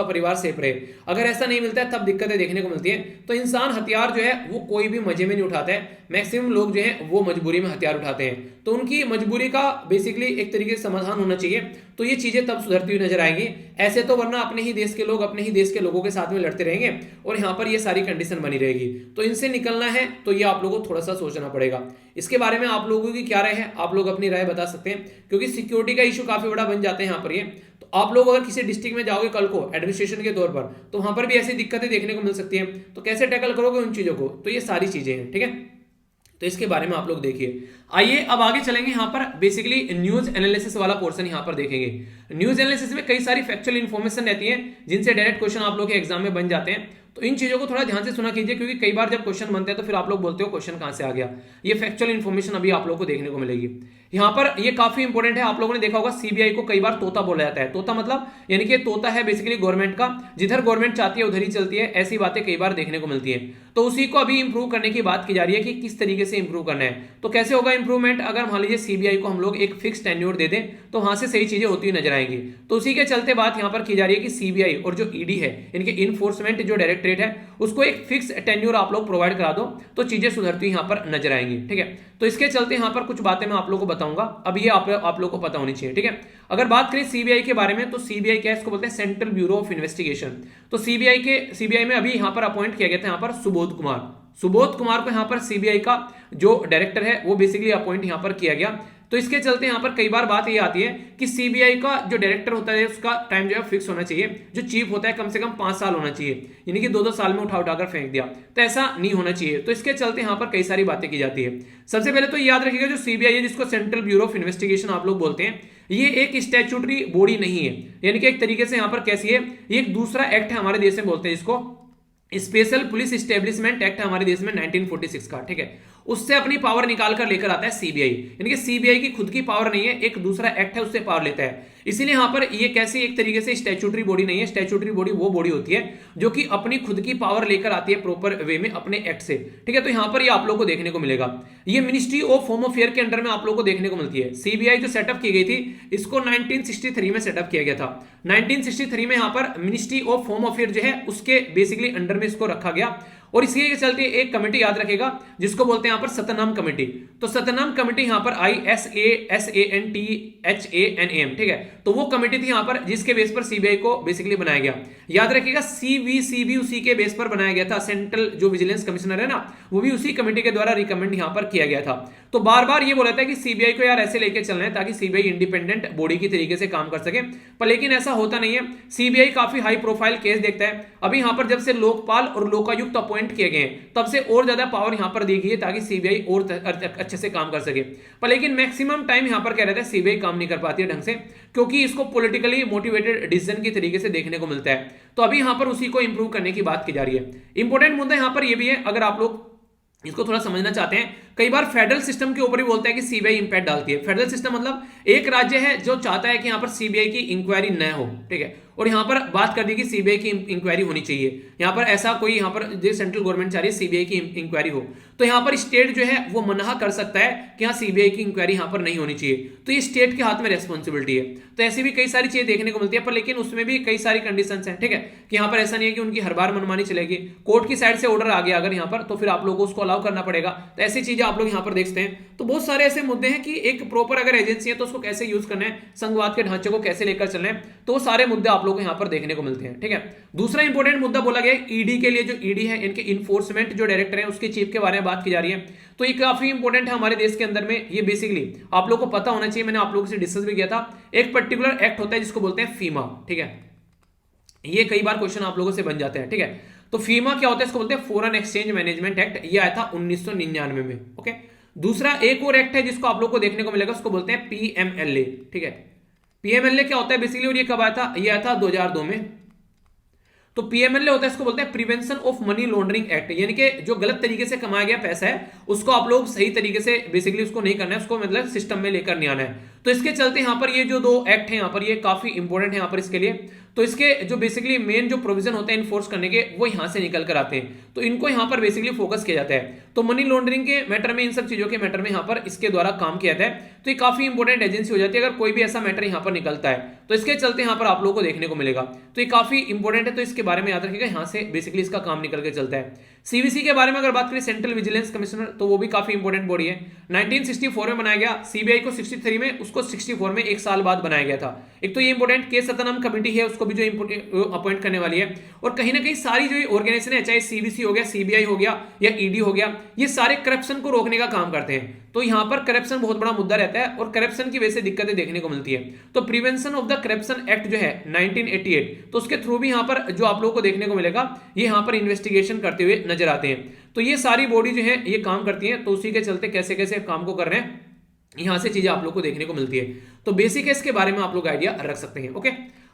Speaker 1: परिवार सेफ रहे। अगर ऐसा नहीं मिलता है तब दिक्कतें देखने को मिलती है। तो इंसान हथियार जो है वो कोई भी मजे में नहीं उठाता है, मैक्सिमम लोग जो है वो मजबूरी में हथियार उठाते हैं। तो उनकी मजबूरी का बेसिकली एक तरीके से समाधान होना चाहिए, तो ये चीजें तब सुधरती हुई नजर आएंगी। ऐसे तो वरना अपने ही देश के लोग अपने ही देश के लोगों के साथ में लड़ते रहेंगे और यहाँ पर ये सारी कंडीशन बनी रहेगी। तो इनसे निकलना है तो ये आप लोगों को थोड़ा सा सोचना पड़ेगा। इसके बारे में आप लोगों की क्या राय है, आप लोग अपनी राय बता सकते हैं, क्योंकि सिक्योरिटी का इशू काफी बड़ा बन जाते हैं यहाँ पर ये। तो आप लोग अगर किसी डिस्ट्रिक्ट में जाओगे कल को एडमिनिस्ट्रेशन के तौर पर, तो वहां पर भी ऐसी दिक्कतें देखने को मिल सकती हैं, तो कैसे टैकल करोगे उन चीजों को, तो ये सारी चीजें हैं, ठीक है। तो इसके बारे में आप लोग देखिए। आइए अब आगे चलेंगे, यहाँ पर बेसिकली न्यूज एनालिसिस वाला पोर्शन यहाँ पर देखेंगे। न्यूज एनालिसिस में कई सारी फैक्चुअल इन्फॉर्मेशन रहती है जिनसे डायरेक्ट क्वेश्चन आप लोग के एग्जाम में बन जाते हैं। तो इन चीजों को थोड़ा ध्यान से सुना कीजिए, क्योंकि कई बार जब क्वेश्चन बनते हैं तो फिर आप लोग बोलते हो क्वेश्चन कहां से आ गया। ये फैक्चुअल इन्फॉर्मेशन अभी आप लोग को देखने को मिलेगी। यहाँ पर ये काफी इंपॉर्टेंट है। आप लोगों ने देखा होगा सीबीआई को कई बार तोता बोला जाता है। तोता मतलब यानी कि तोता है बेसिकली गवर्नमेंट का, जिधर गवर्नमेंट चाहती है उधर ही चलती है, ऐसी बातें कई बार देखने को मिलती है। तो उसी को अभी इंप्रूव करने की बात की जा रही है कि किस तरीके से इंप्रूव करना है। तो कैसे होगा इंप्रूवमेंट, अगर मान लीजिए सीबीआई को हम लोग एक फिक्स टेन्योर दे दें तो वहां से सही चीजें होती हुई नजर आएंगी। तो उसी के चलते बात यहाँ पर की जा रही है कि सीबीआई और जो ईडी है, इनके इन्फोर्समेंट जो डायरेक्टरेट है, उसको एक फिक्स टेन्योर आप लोग प्रोवाइड करा दो तो चीजें सुधरती यहाँ पर नजर आएंगी, ठीक है। तो इसके चलते यहाँ पर कुछ बातें मैं आप लोगों को बताऊंगा, अब ये आप लोग को पता होनी चाहिए, ठीक है। अगर बात करें सीबीआई के बारे में, तो सीबीआई क्या है, इसको बोलते हैं सेंट्रल ब्यूरो ऑफ इन्वेस्टिगेशन। तो सीबीआई में अभी यहाँ पर अपॉइंट किया गया था यहाँ पर सुबोध कुमार को यहाँ पर सीबीआई का जो डायरेक्टर है वो बेसिकली अपॉइंट यहाँ पर किया गया। तो इसके चलते यहाँ पर कई बार बात ये आती है कि सीबीआई का जो डायरेक्टर होता है उसका टाइम जो है फिक्स होना चाहिए, जो चीफ होता है कम से कम 5 साल होना चाहिए, यानी कि 2-2 साल में उठाकर फेंक दिया, तो ऐसा नहीं होना चाहिए। तो इसके चलते यहाँ पर कई सारी बातें की जाती है। सबसे पहले तो याद रखिएगा जो सीबीआई है, जिसको सेंट्रल ब्यूरो ऑफ इन्वेस्टिगेशन आप लोग बोलते हैं, ये एक स्टैट्यूटरी बॉडी नहीं है, यानी कि एक तरीके से यहाँ पर कैसी है, ये एक दूसरा एक्ट है हमारे देश में, बोलते हैं इसको स्पेशल पुलिस एस्टेब्लिशमेंट एक्ट है हमारे देश में 1946 का, ठीक है। उससे अपनी पावर निकाल कर लेकर आता है सीबीआई, यानी कि सीबीआई की खुद की पावर नहीं है, एक दूसरा एक्ट है उससे पावर लेता है। इसीलिए यहां पर ये कैसी एक तरीके से स्टैट्यूटरी बॉडी नहीं है। स्टैट्यूटरी बॉडी वो बॉडी होती है जो कि अपनी खुद की पावर लेकर आती है प्रॉपर वे में अपने एक्ट से, ठीक है। तो यहां पर ये आप लोग को देखने को मिलेगा, ये मिनिस्ट्री ऑफ होम अफेयर के अंडर में आप लोग को देखने को मिलती है। सीबीआई जो सेटअप की गई थी, इसको 1963 में सेटअप किया गया था। 1963 में यहां पर मिनिस्ट्री ऑफ होम अफेयर जो है उसके बेसिकली अंडर में इसको रखा गया। और इसी के चलते एक कमेटी याद रखेगा जिसको बोलते हैं यहाँ पर सतनाम कमेटी। तो सतनाम कमेटी यहाँ पर SANTHANAM, ठीक है। तो वो कमेटी थी यहाँ पर जिसके बेस पर सीबीआई को बेसिकली बनाया गया। याद रखिएगा CVC भी उसी के बेस पर बनाया गया था, सेंट्रल जो विजिलेंस कमिश्नर है ना, वो भी उसी कमेटी के द्वारा रिकमेंड यहाँ पर किया गया था। तो बार बार ये बोला था कि सीबीआई को यार ऐसे लेके चलना है ताकि सीबीआई इंडिपेंडेंट बॉडी की तरीके से काम कर सके, पर लेकिन ऐसा होता नहीं है। सीबीआई काफी हाई प्रोफाइल केस देखता है। अभी यहां पर जब से लोकपाल और लोकायुक्त अपॉइंट किए गए हैं तब से और ज्यादा पावर यहां पर दी गई है ताकि सीबीआई और अच्छे से काम कर सके, पर लेकिन मैक्सिमम टाइम यहां पर क्या रहता है, सीबीआई काम नहीं कर पाती है ढंग से, क्योंकि इसको पॉलिटिकली मोटिवेटेड डिसीजन की तरीके से देखने को मिलता है। तो अभी यहां पर उसी को इंप्रूव करने की बात की जा रही है। इंपॉर्टेंट मुद्दा यहां पर यह भी है, अगर आप लोग इसको थोड़ा समझना चाहते हैं, कई बार फेडरल सिस्टम के ऊपर ही बोलता है कि सीबीआई इंपैक्ट डालती है। फेडरल सिस्टम मतलब एक राज्य है जो चाहता है कि यहां पर सीबीआई की इंक्वायरी न हो, ठीक है, और यहां पर बात कर दी कि सीबीआई की इंक्वायरी होनी चाहिए। यहां पर ऐसा कोई यहां पर जो सेंट्रल गवर्नमेंट चाह रही है सीबीआई की इंक्वायरी हो, तो यहां पर स्टेट जो है वो मना कर सकता है कि हाँ सीबीआई की इंक्वायरी यहां पर नहीं होनी चाहिए। तो ये स्टेट के हाथ में रेस्पॉन्सिबिलिटी है। तो ऐसी भी कई सारी चीजें देखने को मिलती है, पर लेकिन उसमें भी कई सारी कंडीशंस हैं, ठीक है, कि यहां पर ऐसा नहीं है कि उनकी हर बार मनमानी चलेगी। कोर्ट की साइड से ऑर्डर आ गया अगर यहां पर, तो फिर आप लोगों को उसको अलाउ करना पड़ेगा। तो ऐसी चीजें आप लोग यहां पर देखते हैं। तो बहुत सारे ऐसे मुद्दे हैं कि एक प्रॉपर अगर एजेंसी है तो उसको कैसे यूज करना है, संघवाद के ढांचे को कैसे लेकर चलना है, तो वो सारे मुद्दे आप लोगों को यहां पर देखने को मिलते हैं, ठीक है। दूसरा इंपॉर्टेंट मुद्दा बोला गया ईडी के लिए, जो ईडी है इनके इन्फोर्समेंट जो डायरेक्टर है उसके चीफ के बारे में बात की जा रही है। तो ये काफी इंपॉर्टेंट है हमारे देश के अंदर में। ये बेसिकली आप लोगों को पता होना चाहिए, मैंने आप लोगों से डिस्कस भी किया था। एक पर्टिकुलर एक्ट होता है जिसको बोलते हैं फीमा, ठीक है, ये कई बार क्वेश्चन आप लोगों से बन जाते हैं, ठीक है। तो फीमा क्या होता है, इसको बोलते हैं फॉरेन एक्सचेंज मैनेजमेंट एक्ट, ये आया था 1999 में, ओके। दूसरा एक और एक्ट है जिसको आप लोग को देखने को मिलेगा, उसको बोलते हैं पीएमएलए, ठीक है। पीएमएलए क्या होता है बेसिकली, और ये कब आया था, ये आया था 2002 में। तो पीएमएलए होता है, इसको बोलते हैं prevention of money laundering act, यानी कि जो गलत तरीके से कमाया गया पैसा है उसको आप लोग सही तरीके से बेसिकली उसको नहीं करना है, उसको मतलब सिस्टम में लेकर नहीं आना है। तो इसके चलते यहाँ पर ये जो दो एक्ट है यहाँ पर ये काफी इंपॉर्टेंट है यहाँ पर इसके लिए। तो इसके जो बेसिकली मेन जो प्रोविजन होते हैं इन्फोर्स करने के, वो यहां से निकल कर आते हैं। तो इनको यहां पर बेसिकली फोकस किया जाता है। तो मनी लॉन्ड्रिंग के मैटर में, इन सब चीजों के मैटर में यहां पर इसके द्वारा काम किया जाता है। तो ये काफी इंपॉर्टेंट एजेंसी हो जाती है अगर कोई भी ऐसा मैटर यहां पर निकलता है, तो इसके चलते यहां पर आप लोगों को देखने को मिलेगा। तो ये काफी इंपॉर्टेंट है, तो इसके बारे में याद रखिएगा, यहां से बेसिकली इसका काम निकल के चलता है। सीवीसी के बारे में अगर बात करें, सेंट्रल विजिलेंस कमिश्नर, तो वो भी काफी इंपॉर्टेंट बॉडी है। 1964 में बनाया गया, सीबीआई को 63 में, उसको 64 में एक साल बाद बनाया गया था। एक तो ये इंपॉर्टेंट के सतनम कमेटी है, उसको भी जो अपॉइंट करने वाली है। और कहीं ना कहीं सारी जो ऑर्गेनाइजेशन है, चाहे सीवीसी हो गया, सीबीआई हो गया या ईडी हो गया, ये सारे करप्शन को रोकने का काम करते हैं। तो यहां पर करप्शन बहुत बड़ा मुद्दा रहता है और करप्शन की वजह से दिक्कतें देखने को मिलती है। तो prevention of the corruption act जो है 1988, तो उसके थ्रू भी यहां पर जो आप लोगों को देखने को मिलेगा, ये यहां पर इन्वेस्टिगेशन करते हुए नजर आते हैं। तो ये सारी बॉडी जो है ये काम करती है। तो उसी के चलते कैसे कैसे काम को कर रहे हैं, यहां से चीजें आप लोग को देखने को मिलती है। तो बेसिक है, इसके बारे में आप लोग आइडिया रख सकते हैं, ओके।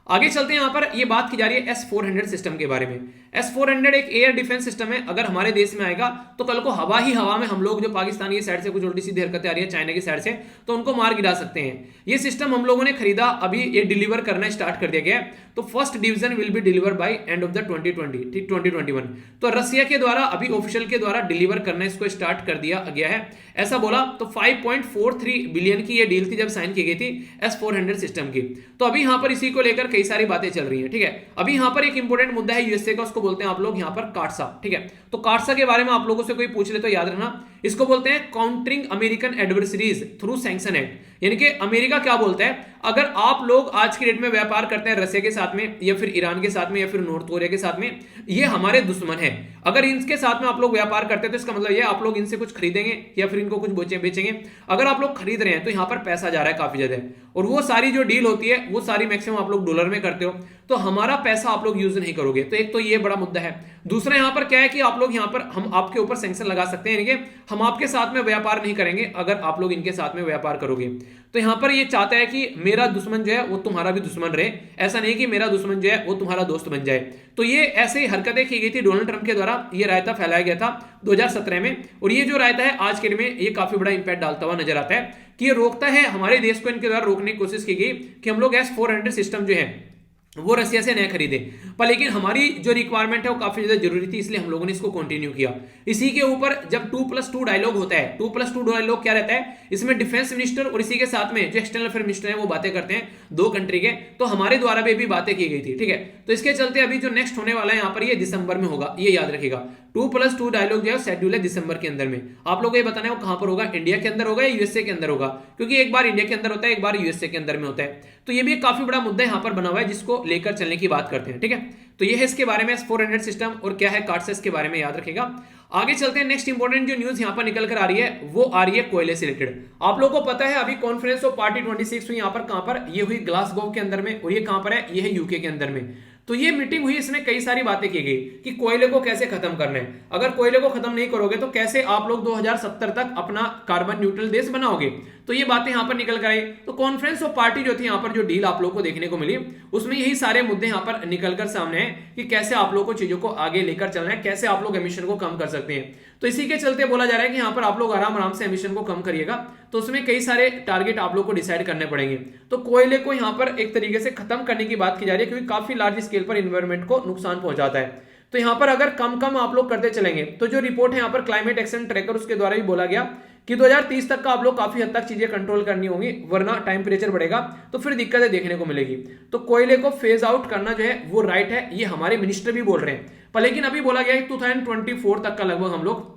Speaker 1: आगे चलते हैं, यहां पर ये बात की जा रही है S-400 सिस्टम के बारे में। S-400 एक एयर डिफेंस सिस्टम है। अगर हमारे देश में आएगा तो कल को हवा में हम लोग, जो पाकिस्तान की साइड से कुछ उल्टी सीधी हरकतें आ रही है चाइना की साइड से, तो उनको मार गिरा सकते हैं। ये सिस्टम हम लोगों ने खरीदा, अभी ये डिलीवर करना स्टार्ट कर दिया गया है। तो first division will be deliver by end of the 2021। तो रसिया के द्वारा अभी ऑफिशियल के द्वारा डिलीवर करना इसको स्टार्ट कर दिया गया है, ऐसा बोला। तो 5.43 बिलियन की ये डील थी जब साइन की गई थी S-400 सिस्टम की। तो अभी यहां पर इसी को लेकर कई सारी बातें चल रही हैं, ठीक है। अभी यहां पर एक इंपॉर्टेंट मुद्दा है यूएसए का, उसको बोलते हैं आप लोग यहां पर काटसा, ठीक है। तो काटसा के बारे में आप लोगों से कोई पूछ ले तो याद रखना, इसको बोलते हैं countering American adversaries through sanction act. यानी कि अमेरिका क्या बोलता है, अगर आप लोग आज की डेट में व्यापार करते हैं रसिया के साथ में या फिर ईरान के साथ में या फिर नॉर्थ कोरिया के साथ में, ये हमारे दुश्मन है। अगर इनके साथ में आप लोग व्यापार करते हैं तो इसका मतलब ये आप लोग इनसे कुछ खरीदेंगे या फिर इनको कुछ बेचेंगे। अगर आप लोग खरीद रहे हैं तो यहां पर पैसा जा रहा है काफी ज्यादा, और वो सारी जो डील होती है वो सारी मैक्सिमम आप लोग डॉलर में करते हो, तो हमारा पैसा आप लोग यूज नहीं करोगे। तो एक तो ये बड़ा मुद्दा है। दूसरा यहां पर क्या है कि आप लोग यहां पर हम आपके ऊपर सैंक्शन लगा सकते हैं, यानी कि हम आपके साथ में व्यापार नहीं करेंगे अगर आप लोग इनके साथ में व्यापार करोगे। तो यहां पर ये चाहता है कि मेरा दुश्मन जो है वो तुम्हारा भी दुश्मन रहे, ऐसा नहीं कि मेरा दुश्मन जो है वो तुम्हारा दोस्त बन जाए। तो ये ऐसे ही हरकतें की गई थी डोनाल्ड ट्रंप के द्वारा, ये रायता फैलाया गया था 2017 में। और ये जो रायता है आज के दिन में ये काफी बड़ा इंपैक्ट डालता हुआ नजर आता है कि ये रोकता है हमारे देश को, इनके द्वारा रोकने की कोशिश की गई कि हम लोग S-400 सिस्टम जो है वो रसिया से नया खरीदे। पर लेकिन हमारी जो रिक्वायरमेंट है वो काफी ज्यादा जरूरी थी, इसलिए हम लोगों ने इसको कंटिन्यू किया। इसी के ऊपर जब 2+2 डायलॉग होता है, 2+2 डायलॉग क्या रहता है, इसमें डिफेंस मिनिस्टर और इसी के साथ में जो एक्सटर्नल अफेयर मिनिस्टर है वो बातें करते हैं दो कंट्री के। तो हमारे द्वारा भी बातें की गई थी, ठीक है। तो इसके चलते अभी जो नेक्स्ट होने वाला है यहाँ पर ये दिसंबर में होगा, ये याद रखिएगा। 2+2 डायलॉग जो है शेड्यूल है दिसंबर के अंदर में। आप लोगों को ये बताना है वो कहां पर होगा, इंडिया के अंदर होगा या यूएसए के अंदर होगा, क्योंकि एक बार इंडिया के अंदर होता है, एक बार यूएसए के अंदर में होता है। तो ये भी एक काफी बड़ा मुद्दा यहां पर बना हुआ है जिसको लेकर चलने की बात करते हैं, ठीक है। तो ये है इसके बारे में S-400 सिस्टम और क्या है काटसेस के बारे में याद रखेगा। आगे चलते हैं। नेक्स्ट इंपॉर्टेंट जो न्यूज यहां पर निकल कर आ रही है वो आ रही है कोयले से रिलेटेड। आप लोगों को पता है अभी कॉन्फ्रेंस ऑफ पार्टी 26 हुई यहां पर, कहां पर ये हुई, ग्लासगो के अंदर में, और ये कहां पर है, ये है यूके के अंदर में। तो ये मीटिंग हुई, इसमें कई सारी बातें की गई कि कोयले को कैसे खत्म करना है। अगर कोयले को खत्म नहीं करोगे तो कैसे आप लोग 2070 तक अपना कार्बन न्यूट्रल देश बनाओगे। तो ये बातें यहां पर निकल कर आई। तो कॉन्फ्रेंस ऑफ पार्टी जो थी यहां पर, जो डील आप लोग को देखने को मिली, उसमें यही सारे मुद्दे यहां पर निकल कर सामने हैं कि कैसे आप लोग को चीजों को आगे लेकर चलना है, कैसे आप लोग एमिशन को कम कर सकते हैं। तो इसी के चलते बोला जा रहा है कि यहां पर आप लोग आराम आराम से एमिशन को कम करिएगा। तो उसमें कई सारे टारगेट आप लोग को डिसाइड करने पड़ेंगे। तो कोयले को यहां पर एक तरीके से खत्म करने की बात की जा रही है, क्योंकि काफी लार्ज स्केल पर इन्वायरमेंट को नुकसान पहुंचाता है। तो यहां पर अगर कम कम आप लोग करते चलेंगे, तो जो रिपोर्ट है यहां पर क्लाइमेट एक्शन ट्रैकर, उसके द्वारा भी बोला गया कि 2030 तक का आप लोग काफी हद तक चीजें कंट्रोल करनी होंगी, वरना टेम्परेचर बढ़ेगा तो फिर दिक्कतें देखने को मिलेगी। तो कोयले को फेज आउट करना जो है वो राइट है, ये हमारे मिनिस्टर भी बोल रहे हैं। पर लेकिन अभी बोला गया है 2024 तक का लगभग हम लोग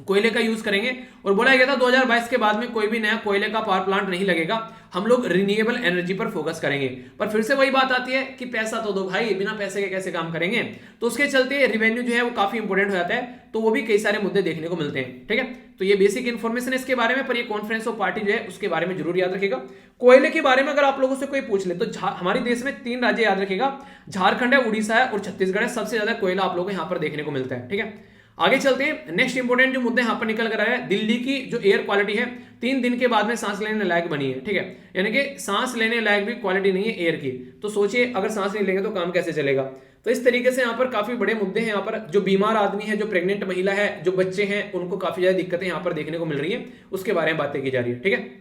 Speaker 1: कोयले का यूज करेंगे, और बोला गया था 2022 के बाद में कोई भी नया कोयले का पावर प्लांट नहीं लगेगा, हम लोग रिन्यूएबल एनर्जी पर फोकस करेंगे। पर फिर से वही बात आती है कि पैसा तो दो भाई, बिना पैसे के कैसे काम करेंगे। तो उसके चलते रेवेन्यू जो है वो काफी इंपॉर्टेंट हो जाता है। तो वो भी कई सारे मुद्दे देखने को मिलते हैं, ठीक है। तो ये बेसिक इन्फॉर्मेशन है इसके बारे में। पर ये कॉन्फ्रेंस ऑफ पार्टी जो है उसके बारे में जरूर याद रखिएगा। कोयले के बारे में अगर आप लोगों से कोई पूछ ले तो हमारे देश में 3 राज्य याद रखिएगा, झारखंड है, उड़ीसा है और छत्तीसगढ़ है। सबसे ज्यादा कोयला आप लोगों को यहाँ पर देखने को मिलता है, ठीक है। आगे चलते हैं। नेक्स्ट इंपॉर्टेंट जो मुद्दे यहां पर निकल कर आया है, दिल्ली की जो एयर क्वालिटी है 3 दिन के बाद में सांस लेने लायक बनी है, ठीक है। यानी कि सांस लेने लायक भी क्वालिटी नहीं है एयर की। तो सोचिए अगर सांस नहीं लेंगे तो काम कैसे चलेगा। तो इस तरीके से यहाँ पर काफी बड़े मुद्दे हैं। यहाँ पर जो बीमार आदमी है, जो प्रेग्नेंट महिला है, जो बच्चे हैं, उनको काफी ज्यादा दिक्कतें यहाँ पर देखने को मिल रही है, उसके बारे में बातें की जा रही है, ठीक है।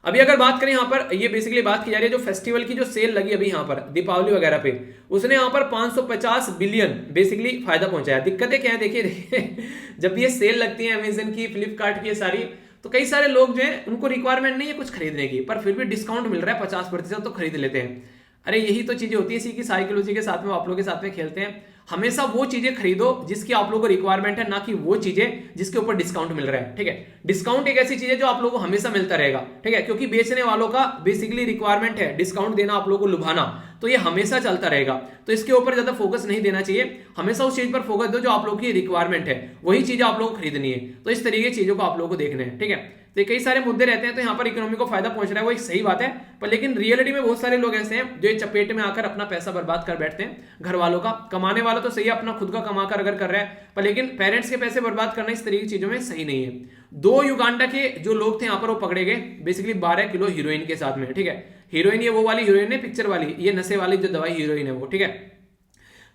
Speaker 1: अभी अगर बात करें यहाँ पर, ये बेसिकली बात की जा रही है जो फेस्टिवल की जो सेल लगी अभी यहाँ पर दीपावली वगैरह पे, उसने यहाँ पर 550 बिलियन बेसिकली फायदा पहुंचाया। दिक्कतें क्या है, देखिए जब ये सेल लगती है अमेजन की, फ्लिपकार्ट की सारी, तो कई सारे लोग जो है उनको रिक्वायरमेंट नहीं है कुछ खरीदने की, पर फिर भी डिस्काउंट मिल रहा है 50%, तो खरीद लेते हैं। अरे यही तो चीजें होती है, इसी की साइकोलॉजी के साथ में आप लोगों के साथ में खेलते हैं। हमेशा वो चीजें खरीदो जिसकी आप लोगों को रिक्वायरमेंट है, ना कि वो चीजें जिसके ऊपर डिस्काउंट मिल रहा है, ठीक है। डिस्काउंट एक ऐसी चीज है जो आप लोगों को हमेशा मिलता रहेगा, ठीक है, क्योंकि बेचने वालों का बेसिकली रिक्वायरमेंट है डिस्काउंट देना, आप लोगों को लुभाना, तो ये हमेशा चलता रहेगा। तो इसके ऊपर ज्यादा फोकस नहीं देना चाहिए, हमेशा उस चीज पर फोकस दो जो आप लोगों की रिक्वायरमेंट है, वही चीज आप लोगों को खरीदनी है। तो इस तरीके की चीजों को आप लोगों को देखना है, ठीक है। तो कई सारे मुद्दे रहते हैं। तो यहाँ पर इकोनॉमी को फायदा पहुंच रहा है, वो एक सही बात है, पर लेकिन रियलिटी में बहुत सारे लोग ऐसे हैं जो एक चपेट में आकर अपना पैसा बर्बाद कर बैठते हैं। घर वालों का, कमाने वाला तो सही है, अपना खुद का कमाकर अगर कर रहा है, पर लेकिन पेरेंट्स के पैसे बर्बाद करना इस तरीके की चीजों में सही नहीं है। 2 युगांडा के जो लोग थे यहाँ पर वो पकड़े गए बेसिकली 12 किलो हीरोइन के साथ में, ठीक है। हीरोइन ये वो वाली हीरोइन है पिक्चर वाली, ये नशे वाली जो दवाई हीरोइन है वो, ठीक है।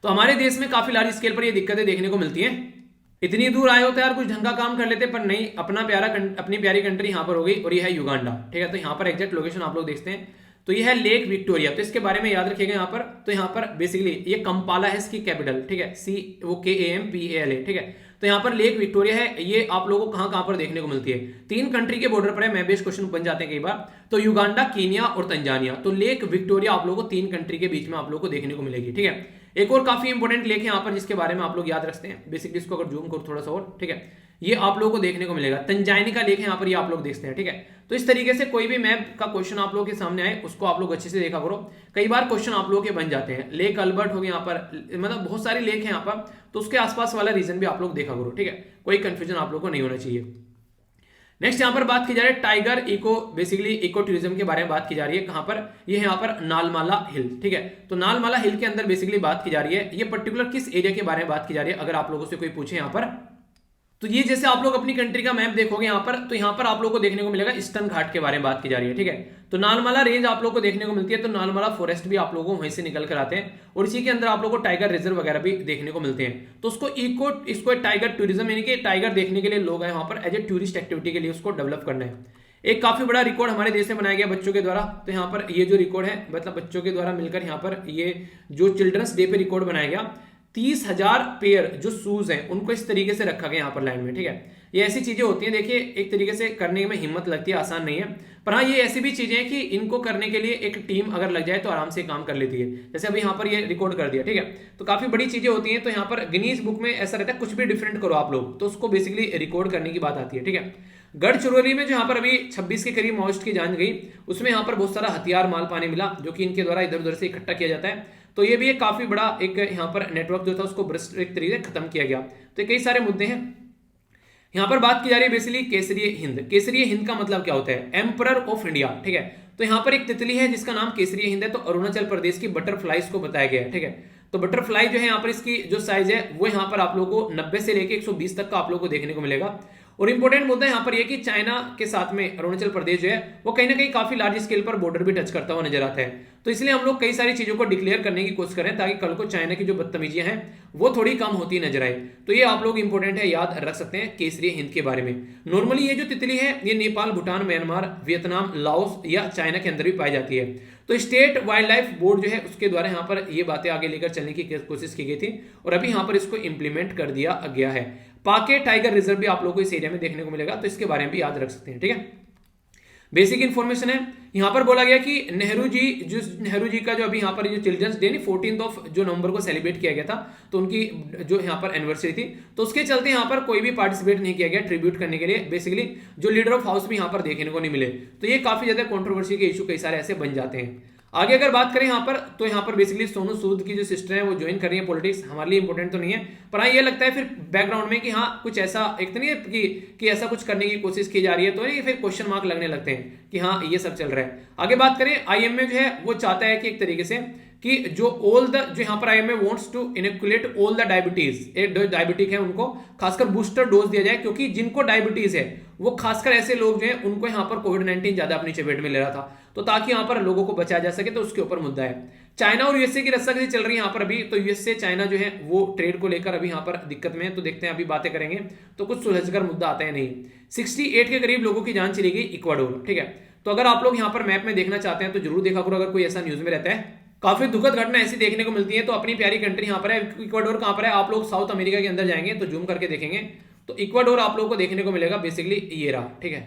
Speaker 1: तो हमारे देश में काफी लार्ज स्केल पर ये दिक्कतें देखने को मिलती हैं। इतनी दूर आए होते यार, कुछ ढंग का काम कर लेते, पर नहीं, अपनी प्यारी कंट्री यहाँ पर हो गई, और ये है युगांडा, ठीक है। तो यहाँ पर एग्जैक्ट लोकेशन आप लोग देखते हैं, तो ये है लेक विक्टोरिया। तो इसके बारे में याद रखिएगा यहाँ पर। तो यहाँ पर बेसिकली ये कंपाला है इसकी कैपिटल, ठीक है, CAMPALA, ठीक है। तो यहाँ पर लेक विक्टोरिया है, ये आप लोगों को कहाँ पर देखने को मिलती है, 3 कंट्री के बॉर्डर पर है। मैं बेस क्वेश्चन बन जाते हैं कई बार। तो युगांडा, कीनिया और तंजानिया। तो लेक विक्टोरिया आप लोगों को 3 कंट्री के बीच में आप लोग को देखने को मिलेगी, ठीक है। एक और काफी इंपोर्टेंट लेक है यहाँ पर जिसके बारे में आप लोग याद रखते हैं, बेसिकली इसको अगर जूम करो थोड़ा सा और, ठीक है, ये आप लोगों को देखने को मिलेगा, तंजानी का लेक है यहाँ पर, ये आप लोग देखते हैं, ठीक है। तो इस तरीके से कोई भी मैप का क्वेश्चन आप लोगों के सामने आए उसको आप लोग अच्छे से देखा करो। कई बार क्वेश्चन आप लोगों के बन जाते हैं। लेक अल्बर्ट हो गया यहाँ पर, मतलब बहुत सारे लेक है यहाँ पर, तो उसके आसपास वाला रीजन भी आप लोग देखा करो, ठीक है। कोई कंफ्यूजन आप लोग को नहीं होना चाहिए। नेक्स्ट यहाँ पर बात की जा रही है tiger eco, basically eco tourism के बारे में बात की जा रही है। कहां पर, ये यहाँ पर नालमाला हिल, ठीक है। तो नालमाला हिल के अंदर बेसिकली बात की जा रही है, ये पर्टिकुलर किस एरिया के बारे में बात की जा रही है, अगर आप लोगों से कोई पूछे यहाँ पर। तो ये जैसे आप लोग अपनी कंट्री का मैप देखोगे यहाँ पर, तो यहाँ पर आप लोग को देखने को मिलेगा ईस्टर्न घाट के बारे में बात की जा रही है, ठीक है। तो नालमाला रेंज आप लोग को देखने को मिलती है, तो नालमाला फॉरेस्ट भी आप लोगों को वहीं से निकल कर आते हैं, और इसी के अंदर आप लोग को टाइगर रिजर्व वगैरह भी देखने को मिलते हैं। तो इसको टाइगर टूरिज्म यानी कि टाइगर देखने के लिए लोग हैं वहां पर एज ए टूरिस्ट एक्टिविटी के लिए उसको डेवलप करना है। एक काफी बड़ा रिकॉर्ड हमारे देश में बनाया गया बच्चों के द्वारा। तो यहाँ पर ये जो रिकॉर्ड है, मतलब बच्चों के द्वारा मिलकर यहाँ पर ये जो चिल्ड्रंस डे पे रिकॉर्ड बनाया गया, 30,000 पेयर जो शूज हैं उनको इस तरीके से रखा गया यहाँ पर लाइन में, ठीक है। ये ऐसी चीजें होती हैं, देखिए एक तरीके से करने में हिम्मत लगती है, आसान नहीं है, पर हाँ ये ऐसी भी चीजें हैं कि इनको करने के लिए एक टीम अगर लग जाए तो आराम से काम कर लेती है। जैसे अभी यहाँ पर ये रिकॉर्ड कर दिया, ठीक है। तो काफी बड़ी चीजें होती हैं। तो यहाँ पर गिनीज बुक में ऐसा रहता है, कुछ भी डिफरेंट करो आप लोग तो उसको बेसिकली रिकॉर्ड करने की बात आती है, ठीक है। गढ़चिरौली में जो यहाँ पर अभी 26 के करीब माओइस्ट की जान गई, उसमें यहाँ पर बहुत सारा हथियार माल पानी मिला, जो कि इनके द्वारा इधर उधर से इकट्ठा किया जाता है। तो ये भी एक काफी बड़ा एक यहाँ पर नेटवर्क जो था उसको भ्रष्ट एक तरीके से खत्म किया गया। तो कई सारे मुद्दे हैं। यहाँ पर बात की जा रही है बेसिकली केसरीय हिंद। केसरीय हिंद का मतलब क्या होता है? एम्परर ऑफ इंडिया, ठीक है। तो यहाँ पर एक तितली है जिसका नाम केसरीय हिंद है, तो अरुणाचल प्रदेश की बटरफ्लाइज को बताया गया है, ठीक है। तो बटरफ्लाई जो है यहाँ पर इसकी जो साइज है वो यहाँ पर आप लोगों को 90 से लेके 120 तक का आप लोगों को देखने को मिलेगा। और इंपॉर्टेंट मुद्दा यहाँ पर यह कि चाइना के साथ में अरुणाचल प्रदेश जो है वो कहीं ना कहीं काफी लार्ज स्केल पर बॉर्डर भी टच करता हुआ नजर आता है। तो इसलिए हम लोग कई सारी चीजों को डिक्लेयर करने की कोशिश करें ताकि कल को चाइना की जो बदतमीजियां हैं वो थोड़ी कम होती नजर आए। तो ये आप लोग इंपॉर्टेंट है, याद रख सकते हैं केसरीय हिंद के बारे में। नॉर्मली ये जो तितली है ये Nepal, Bhutan, Myanmar, Vietnam, Laos या चाइना के अंदर भी पाई जाती है। तो स्टेट वाइल्ड लाइफ बोर्ड जो है उसके द्वारा यहाँ पर ये बातें आगे लेकर चलने की कोशिश की गई थी और अभी यहाँ पर इसको इंप्लीमेंट कर दिया गया है। पाके टाइगर रिजर्व भी आप लोगों को इस एरिया में देखने को मिलेगा, तो इसके बारे में भी याद रख सकते हैं, ठीक है। बेसिक इंफॉर्मेशन है। यहां पर बोला गया कि नेहरू जी का जो अभी यहां पर जो चिल्ड्रंस डे 14 जो नवंबर को सेलिब्रेट किया गया था, तो उनकी जो यहां पर एनिवर्सरी थी, तो उसके चलते यहां पर कोई भी पार्टिसिपेट नहीं किया गया ट्रिब्यूट करने के लिए। बेसिकली जो लीडर ऑफ हाउस भी यहां पर देखने को नहीं मिले, तो ये काफी ज्यादा कंट्रोवर्सी के इशू कई सारे ऐसे बन जाते हैं। आगे अगर बात करें यहाँ पर, तो यहाँ पर बेसिकली सोनू सूद की जो सिस्टर है वो ज्वाइन कर रही है पॉलिटिक्स। हमारे लिए इंपॉर्टेंट तो नहीं है, पर हाँ ये लगता है फिर बैकग्राउंड में कि हाँ कुछ ऐसा एक तो नहीं है कि ऐसा कुछ करने की कोशिश की जा रही है, तो ये फिर क्वेश्चन मार्क लगने लगते हैं कि हाँ ये सब चल रहा है। आगे बात करें, आईएमए जो है वो चाहता है कि एक तरीके से कि जो यहाँ पर IMA wants to inoculate all the diabetes, diabetic है उनको खासकर बूस्टर डोज दिया जाए, क्योंकि जिनको डायबिटीज है वो खासकर ऐसे लोग जो हैं उनको यहाँ पर कोविड-19 ज्यादा अपनी चपेट में ले रहा था, तो ताकि यहाँ पर लोगों को बचाया जा सके, तो उसके ऊपर मुद्दा है। चाइना और यूएसए की रस्साकशी चल रही है यहाँ पर अभी, तो यूएसए चाइना जो है वो ट्रेड को लेकर अभी यहाँ पर दिक्कत में है, तो देखते हैं अभी बातें करेंगे तो कुछ सुलझकर मुद्दा आता है नहीं। 68 के करीब लोगों की जान चली गई इक्वाडोर, ठीक है। तो अगर आप लोग यहाँ पर मैप में देखना चाहते हैं तो जरूर देखा करो, अगर कोई ऐसा न्यूज में रहता है। काफी दुखद घटना ऐसी देखने को मिलती है। तो अपनी प्यारी कंट्री यहाँ पर है, इक्वाडोर कहाँ पर है? आप लोग साउथ अमेरिका के अंदर जाएंगे तो जूम करके देखेंगे तो इक्वाडोर आप लोगों को देखने को मिलेगा, बेसिकली ये रहा, ठीक है।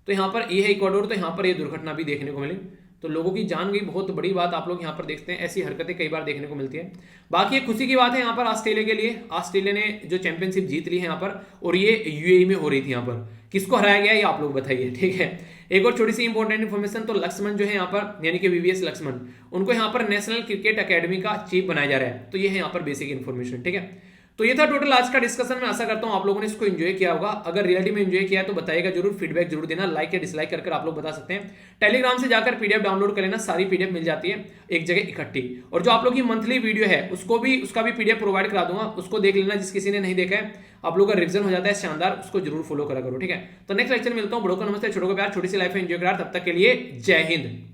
Speaker 1: तो यहाँ पर ये है इक्वाडोर, तो यहाँ पर ये दुर्घटना भी देखने को मिली, तो लोगों की जान गई, बहुत बड़ी बात आप लोग यहाँ पर देखते हैं। ऐसी हरकतें कई बार देखने को मिलती है। बाकी एक खुशी की बात है यहाँ पर ऑस्ट्रेलिया के लिए, ऑस्ट्रेलिया ने जो चैंपियनशिप जीत ली है यहाँ पर, और ये यूएई में हो रही थी। यहाँ पर किसको हराया गया ये आप लोग बताइए, ठीक है। एक और छोटी सी इंपॉर्टेंट इन्फॉर्मेशन, तो लक्ष्मण जो है यहाँ पर यानी कि वीवीएस लक्ष्मण, उनको यहाँ पर नेशनल क्रिकेट अकेडमी का चीफ बनाया जा रहा है, तो ये है यहाँ पर बेसिक इन्फॉर्मेशन, ठीक है। तो ये था टोटल आज का डिस्कशन। मैं आशा करता हूं आप लोगों ने इसको एंजॉय किया होगा। अगर रियलिटी में एंजॉय किया है तो बताइएगा जरूर, फीडबैक जरूर देना, लाइक या डिसलाइक कर आप लोग बता सकते हैं। टेलीग्राम से जाकर पीडीएफ डाउनलोड कर लेना, सारी पीडीएफ मिल जाती है एक जगह इकट्ठी। और जो आप लोग की मंथली वीडियो है उसका भी पीडीएफ प्रोवाइड करा दूंगा, उसको देख लेना जिस किसी ने नहीं देखा है, आप लोगों का रिविजन हो जाता है शानदार, उसको जरूर फॉलो करा करो, ठीक है। तो नेक्स्ट लेक्चर मिलता हूं, बड़ों को नमस्ते, छोटों को प्यार, छोटी सी लाइफ एंजॉय करा, तब तक के लिए जय हिंद।